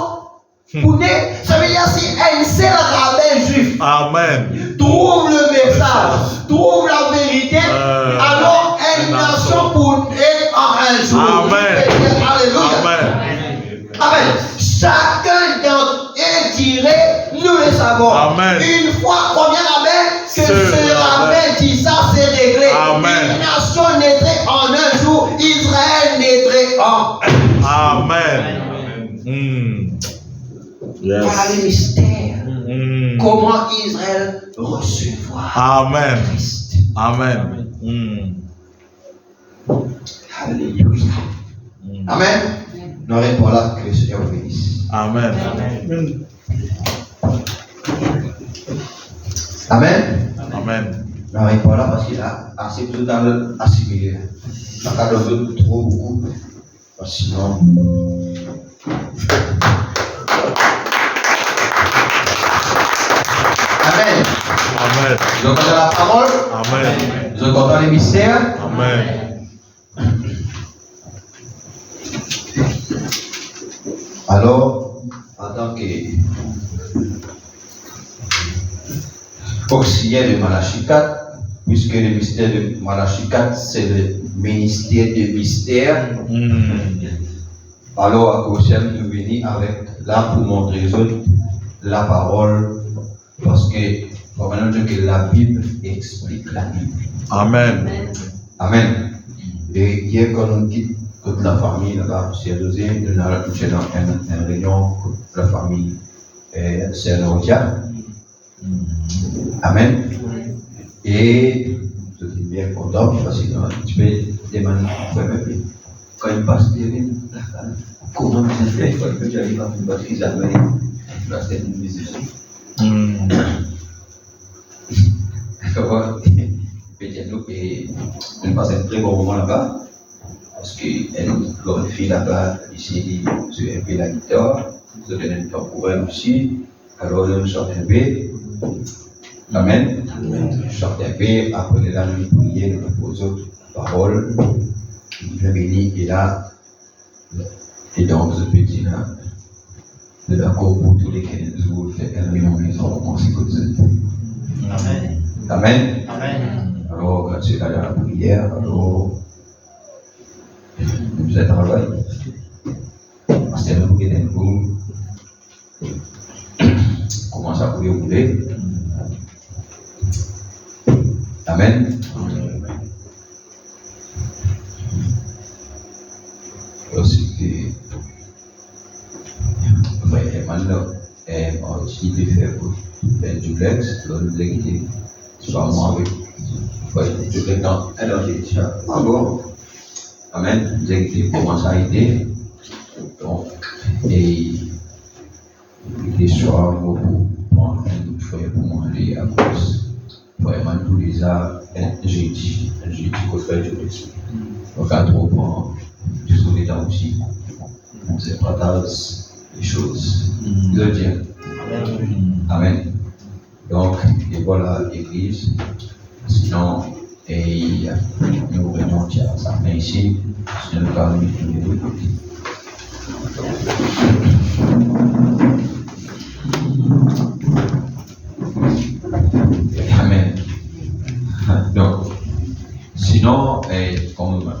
Speaker 1: pour né, ça veut dire si un seul rabbin juif
Speaker 2: Amen.
Speaker 1: trouve le message, trouve la vérité, alors une nation pour être en un jour.
Speaker 2: Amen.
Speaker 1: Alléluia.
Speaker 2: Amen.
Speaker 1: Amen. Chacun d'entre eux dirait, nous le savons.
Speaker 2: Amen.
Speaker 1: Une fois, combien amen, que
Speaker 2: Ce
Speaker 1: ce rabbin dit ça, c'est réglé.
Speaker 2: Amen.
Speaker 1: Une nation naîtrait en un jour, Israël naîtrait en
Speaker 2: Amen. Mm. Yes.
Speaker 1: Par les mystères.
Speaker 2: Mm.
Speaker 1: Comment Israël recevra
Speaker 2: Amen.
Speaker 1: Christ.
Speaker 2: Amen. Mm.
Speaker 1: Alléluia.
Speaker 2: Mm.
Speaker 1: Amen. N'aurait pas là que le Seigneur vous bénisse.
Speaker 2: Amen.
Speaker 1: Amen.
Speaker 2: Amen.
Speaker 1: N'aurait pas là parce qu'il a assez total assimilé. Il n'a pas d'autres trop beaucoup. Parce que sinon. Amen.
Speaker 2: Amen.
Speaker 1: Vous entendez la parole?
Speaker 2: Amen.
Speaker 1: Vous entendez les mystères?
Speaker 2: Amen.
Speaker 1: Alors, en tant qu'auxiliaire de Malachie 4, puisque le mystère de Malachie 4, c'est le ministère de mystère,
Speaker 2: Mm.
Speaker 1: alors à Colossiens, nous venons avec là pour montrer aux autres la parole, parce que, vraiment, que la Bible explique la Bible.
Speaker 2: Amen.
Speaker 1: Amen. Et hier, quand on quitte toute la famille là-bas, c'est José, nous avons touché dans une réunion, toute la famille, c'est Rodia. Amen. Et je suis bien content parce que tu peux demander quand il passe des comment vous avez fait quand tu arrives à faire parce qu'ils avaient la tête de visite.
Speaker 2: Mm.
Speaker 1: Peut-être que nous passons un très bon moment là-bas parce qu'une fille là-bas ici sur un peu la guitare, nous avons un temps pour elle aussi. Alors nous chantons un peu. Amen. Chantons un peu. Après là, nous prions, nous posons paroles. Le béni est là. Et donc ce petit là, de d'accord pour tous les 15 jours, les maison commencer comme ça.
Speaker 3: Amen.
Speaker 1: Amen.
Speaker 3: Amen.
Speaker 1: Alors, quand c'est là dans la prière, alors, nous êtes travail. Parce que nous, qui êtes vous, commence à couler, rouler. Amen. Aussi que, vraiment, aussi de faire un duplex, là, nous avons soit avec. Je vais dans alors j'ai dit encore. Amen. Vous avez commencé à aider. Donc, et les soirs, pour prendre un frère pour manger à cause. Vraiment, tous les arts, j'ai dit qu'au fait, je l'ai. Donc, à trop bon, je suis là aussi. On se partage les choses. Je veux dire. Amen. Donc, et voilà l'église. Sinon, nous venons à ça. Mais ici, c'est le cas de nous. Amen. Donc, sinon, comme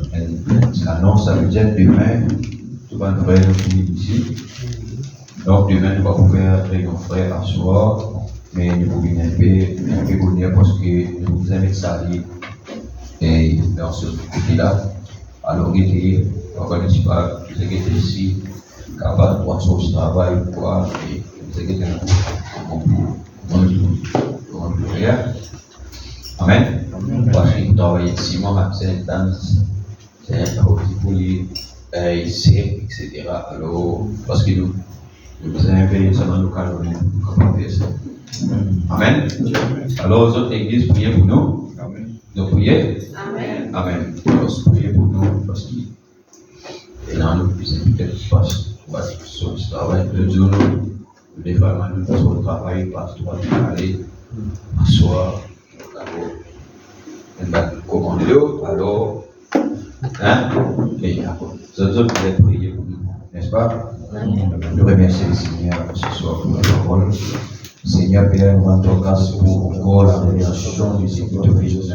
Speaker 1: l'annonce, ça veut dire demain, tout va nous faire ici. Donc, demain, nous allons faire réunion frère à soir. Mais nous pouvons un peu vous dire parce que nous vous aimons ça et dans ce côté-là, alors il organise pas, vous êtes ici, capable de voir son travail, quoi, et vous êtes comment faire. Amen. Parce que vous travaillez ici, moi, c'est un particulier, etc. Alors, parce que nous vous aimons seulement nous calmer, comment faire ça. Amen. Alors, les autres églises, priez pour nous. Amen. Nous prions. Amen. Amen. Alors, priez pour nous parce que là, nous puissions peut-être pas sur le travail de Dieu. Les femmes, nous sur le travail, parce que nous allons aller, asseoir, nous allons Alors, hein? Et ça nous voulait prier pour nous, n'est-ce pas? Nous remercions le Seigneur ce soir pour la parole. Seigneur Père, nous rendons grâce pour encore la révélation du Seigneur de Christ.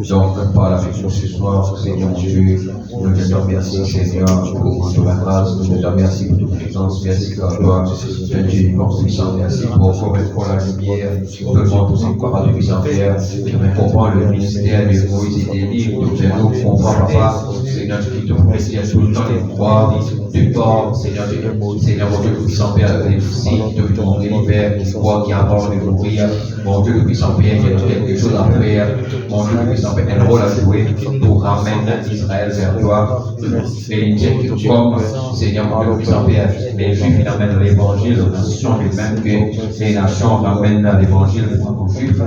Speaker 1: Donc, parle avec nous ce soir, Seigneur mon Dieu. Nous te remercions, Seigneur, pour ta grâce. Nous te remercions pour ta présence. Merci pour toi, Dieu vivant, puissant. Merci pour encore une fois la lumière. Seulement pour ces corps de puissant Père. Nous comprend le ministère de Moïse et d'Élie. Nous comprend, Papa, Seigneur, qui te prophétise tout le temps les croix, du corps, Seigneur mon Dieu, puissant Père, les signes qui te font délivrer, les croix qui avant de mourir. Mon Dieu, le puissant Père, il y a quelque chose à faire. Mon Dieu, le puissant Père, un rôle à jouer pour ramener Israël vers toi. Et il dit que comme, Seigneur, mon Dieu, le puissant Père, les Juifs amènent l'évangile aux nations, de même que les nations ramènent l'évangile aux Juifs.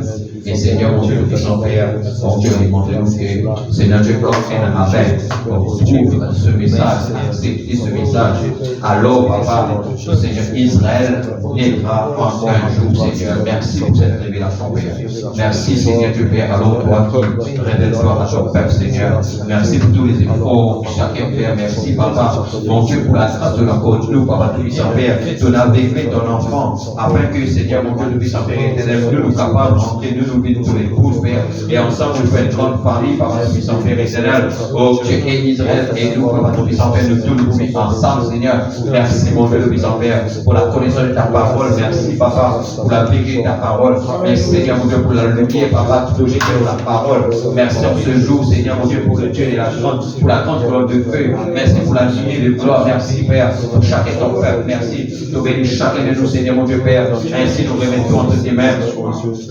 Speaker 1: Et Seigneur, mon Dieu, le puissant Père, mon Dieu, démontre-nous que, Seigneur Dieu, comme un Abel, on retrouve ce message, accepter ce message. Alors, Papa, Seigneur, Israël naîtra en un jour, Seigneur. Merci pour cette révélation, Père. Merci, Seigneur Dieu, Père. Alors, toi qui révèle-toi à ton peuple, Seigneur. Merci pour tous les efforts que chacun fait. Merci, Papa, mon Dieu, pour la grâce de la côte. Nous, Papa, tout puissant Père, de naviger ton enfant, afin que, Seigneur, mon Dieu, le puissant Père, éternel, nous capables d'entrer, nous vivons tous les coups, Père. Et ensemble, nous faisons une grande famille, Papa, le puissant Père éternel. Oh Dieu et Israël, et nous, Papa, le puissant Père, nous tous nous mettons ensemble, Seigneur. Merci, mon Dieu, le puissant Père, pour la connaissance de ta parole. Merci, Papa, pour la vérité de ta parole. Merci, Seigneur, mon Dieu, pour la lumière, Papa, tout logé sur la parole. Merci en ce jour, Seigneur, mon Dieu, pour le Dieu et la chance, pour la grande colonne de feu. Merci pour la lumière de gloire. Merci, Père, pour chacun de ton peuple. Merci. Nous bénissons chacun de nous, Seigneur, mon Dieu, Père. Ainsi, nous remettons entre tes mains.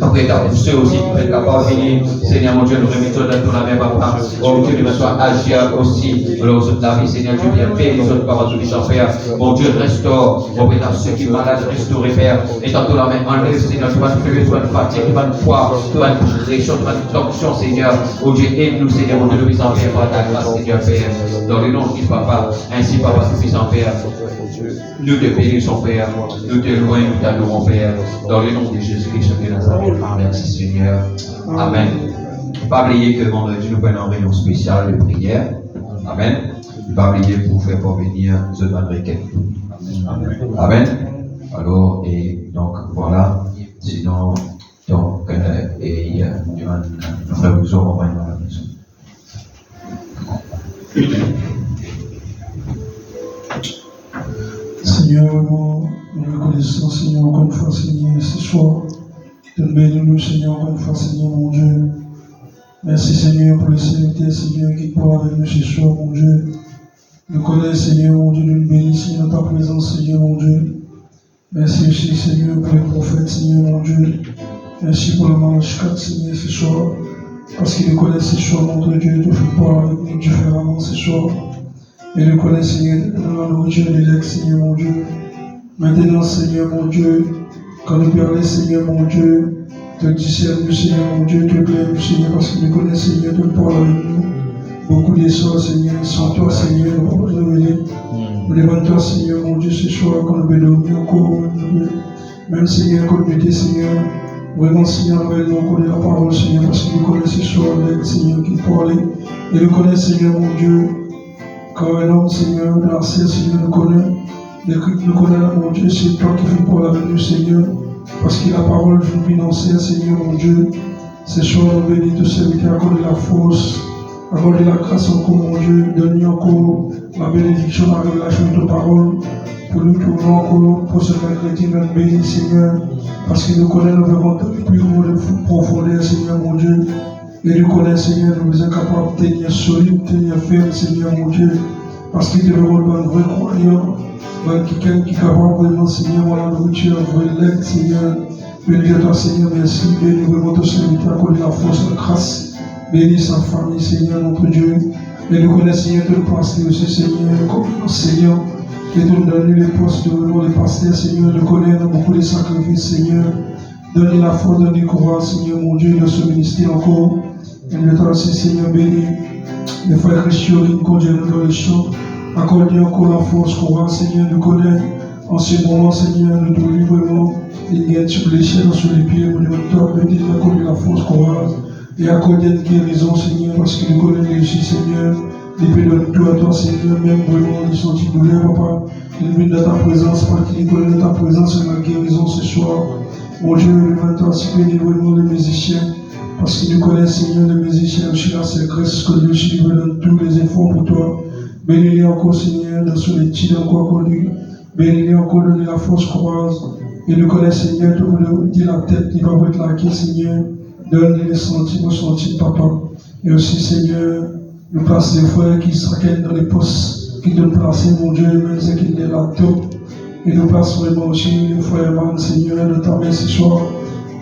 Speaker 1: Après, pour ceux aussi qui peuvent capables de venir, Seigneur, mon Dieu, nous remettons dans la main, Papa. Oh Dieu, nous sois agir aussi. Alors, la vie, Seigneur, Dieu, viens paix, les autres, Papa, tout puissant, Père. Mon Dieu, restaure. Oh, Père, ceux qui sont malades, restaurer, Père. Et tantôt la main, enlève, Seigneur, tu vas te lever, tu vas te fatiguer, tu vas te poids, tu vas te pression, tu vas te torsion, Seigneur. Oh Dieu, aide-nous, Seigneur, mon Dieu, le puissant, Père, par ta grâce, Seigneur, Père. Dans le nom de Christ, Papa. Ainsi, Papa, tout puissant, Père. Nous te bénissons, Père. Nous te louons, nous t'adorons, Père. Dans le nom de Jésus-Christ de Nazareth. Merci, Seigneur. Amen. Pas oublier que vendredi, nous prenons une réunion spéciale de prière. Amen. Pas oublier pour faire parvenir ce vendredi. Amen. Alors, et donc, voilà. Sinon, donc, et nous frères vous aurons dans la maison.
Speaker 5: Seigneur, nous reconnaissons, Seigneur, encore une fois, Seigneur, ce soir. Te bénissons, Seigneur, encore une fois, Seigneur, mon Dieu. Merci, Seigneur, pour le serviteur, Seigneur, qui parle avec nous ce soir, mon Dieu. Nous connaissons, Seigneur, mon Dieu, nous bénissons dans ta présence, Seigneur, mon Dieu. Merci aussi, Seigneur, pour les prophètes, Seigneur, mon Dieu. Merci pour le mariage 4, Seigneur, ce soir. Parce qu'il nous connaît ce soir, mon Dieu, tu fais parler avec nous différemment ce soir. Et nous connaissons, Seigneur, la nourriture de l'ex, Seigneur, mon Dieu. Maintenant, Seigneur, mon Dieu, quand nous parlons, Seigneur, mon Dieu, te discerne, Seigneur, mon Dieu, te plaît, Seigneur, parce que nous connaissons, Seigneur, tu parles avec nous. Beaucoup de soirs, Seigneur, sans toi, Seigneur, nous ne pouvons pas nous révéler. Nous demandons toi, Seigneur, mon Dieu, ce soir, quand nous venons dormir encore, même, Seigneur, quand nous mettons, Seigneur, vraiment, Seigneur, nous encore de la parole, Seigneur, parce que nous connaissons ce soir, Seigneur, qui parlait. Et nous connaissons, Seigneur, mon Dieu, quand un homme, Seigneur, dans la ciel, Seigneur, nous connaît, mon Dieu, c'est toi qui fais parler avec nous, Seigneur, parce que la parole est financière, Seigneur, mon Dieu. Ce soir, nous bénissons tous ceux qui accordent la force, accordent la grâce encore, mon Dieu, donne-nous encore la bénédiction, la révélation de ta parole, pour nous trouver encore, pour ce mercredi, notre béni, Seigneur, parce que nous connaissons, nous verrons le plus haut de profondeur, Seigneur, mon Dieu. Et nous connaissons, Seigneur, nous sommes capables de tenir solide, tenir ferme, Seigneur, mon Dieu, parce qu'il te demande un vrai croyant, quelqu'un qui est capable vraiment, Seigneur, la nourriture, un vrai lait, Seigneur. Bénis toi, Seigneur, merci. Bénis vraiment ton serviteur, accorde la force, la grâce. Bénis sa famille, Seigneur, notre Dieu. Et nous connaissons, Seigneur, tout le pasteur aussi, Seigneur, comme enseignant. Et nous donne les postes de vraiment les pasteurs, Seigneur. Nous connaissons beaucoup de sacrifices, Seigneur. Donne la force, donne le courage, Seigneur, mon Dieu, de ce ministère encore. Et nous toi aussi, Seigneur, bénis les frères chrétiens qui nous conduisent dans les champs. Accorde-nous encore la force, courage, Seigneur, nous connaissons. En ce moment, Seigneur, nous devons vraiment, il y a sur les chaînes, sur les pieds, nous devons toi, bénis, accorde la force, courage. et accorder une guérison, Seigneur, parce qu'il connaît les aussi, Seigneur. Il peut donner tout à toi, Seigneur, même vraiment, il sentit douleur, Papa. Il vient dans ta présence, parce qu'il connaît ta présence et la guérison ce soir. Mon Dieu, il va t'anticiper vraiment les musiciens, parce qu'il nous connaît, Seigneur, les musiciens, aussi la sécresse, que Dieu aussi veut donner tous les efforts pour toi. Bénis-les encore, Seigneur, dans son étude encore connu. Bénis-les encore, donner la force croise. Et nous connaît, Seigneur, tout le dire la tête, il va être laqué, Seigneur. Donne-lui les sentiments, Papa. Et aussi, Seigneur, nous place les frères qui seraient dans les postes, qui doivent placer, mon Dieu, même ceux qui sont là, tout. Et nous place vraiment aussi les frères, man, Seigneur, de ta main ce soir.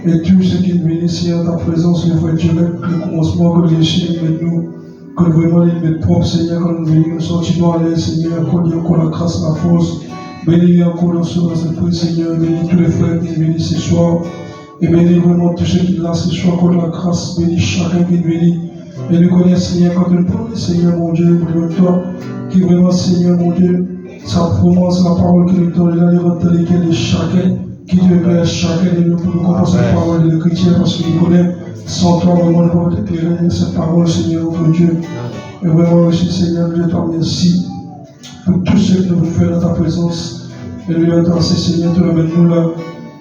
Speaker 5: Et tous ceux qui viennent ici en ta présence, les frères, Dieu, le commencement, que les chiens mettent nous, que vraiment les mettent propres, Seigneur, quand nous venons, nous sentons à l'aise, Seigneur, qu'on ait encore la grâce, la force. Bénis-les encore dans cette prière, Seigneur. Bénis tous les frères qui viennent ce soir. Et bénis vraiment tous ceux qui sont là ce soir, qu'on ait la grâce. Bénis chacun qui vient. Et nous connaissons, Seigneur, quand nous parlons, Seigneur, mon Dieu, pour toi, qui vraiment, Seigneur, mon Dieu, sa promesse, la parole que nous donne, là, les rendre dans lesquelles de chacun, qui devrait chacun de nous pour nous comprendre cette parole de chrétien, parce qu'il connaît, sans toi, vraiment, nous pouvons éclairer cette parole, Seigneur, notre Dieu. Et vraiment aussi, Seigneur, je te remercie pour tout ce que nous pouvons faire dans ta présence. Et nous allons danser, Seigneur, tu l'amènes-nous là,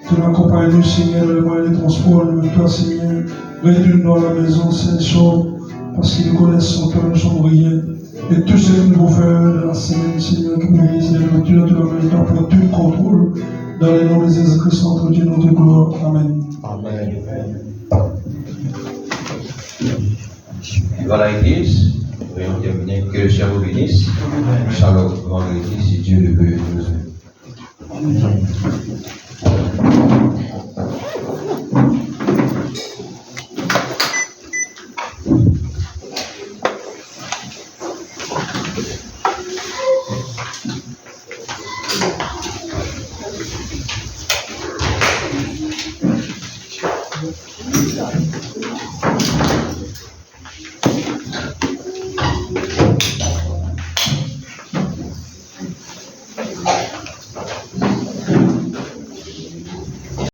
Speaker 5: tu l'accompagnes-nous, Seigneur, dans le moyen de transport, nous toi, Seigneur, réduis-nous dans la maison, Seigneur, parce qu'ils nous connaissent sans toi, nous sommes rien. Et tout ce que nous pouvons faire dans la semaine, Seigneur, qui nous lise, Seigneur, tu l'amènes toi pour tout le contrôle, dans les noms de Jésus-Christ, notre Dieu, notre gloire. Amen.
Speaker 3: Amen.
Speaker 1: Voilà l'église. Nous allons terminer. Que le Seigneur vous bénisse. Shalom. Vendredi, si Dieu le veut.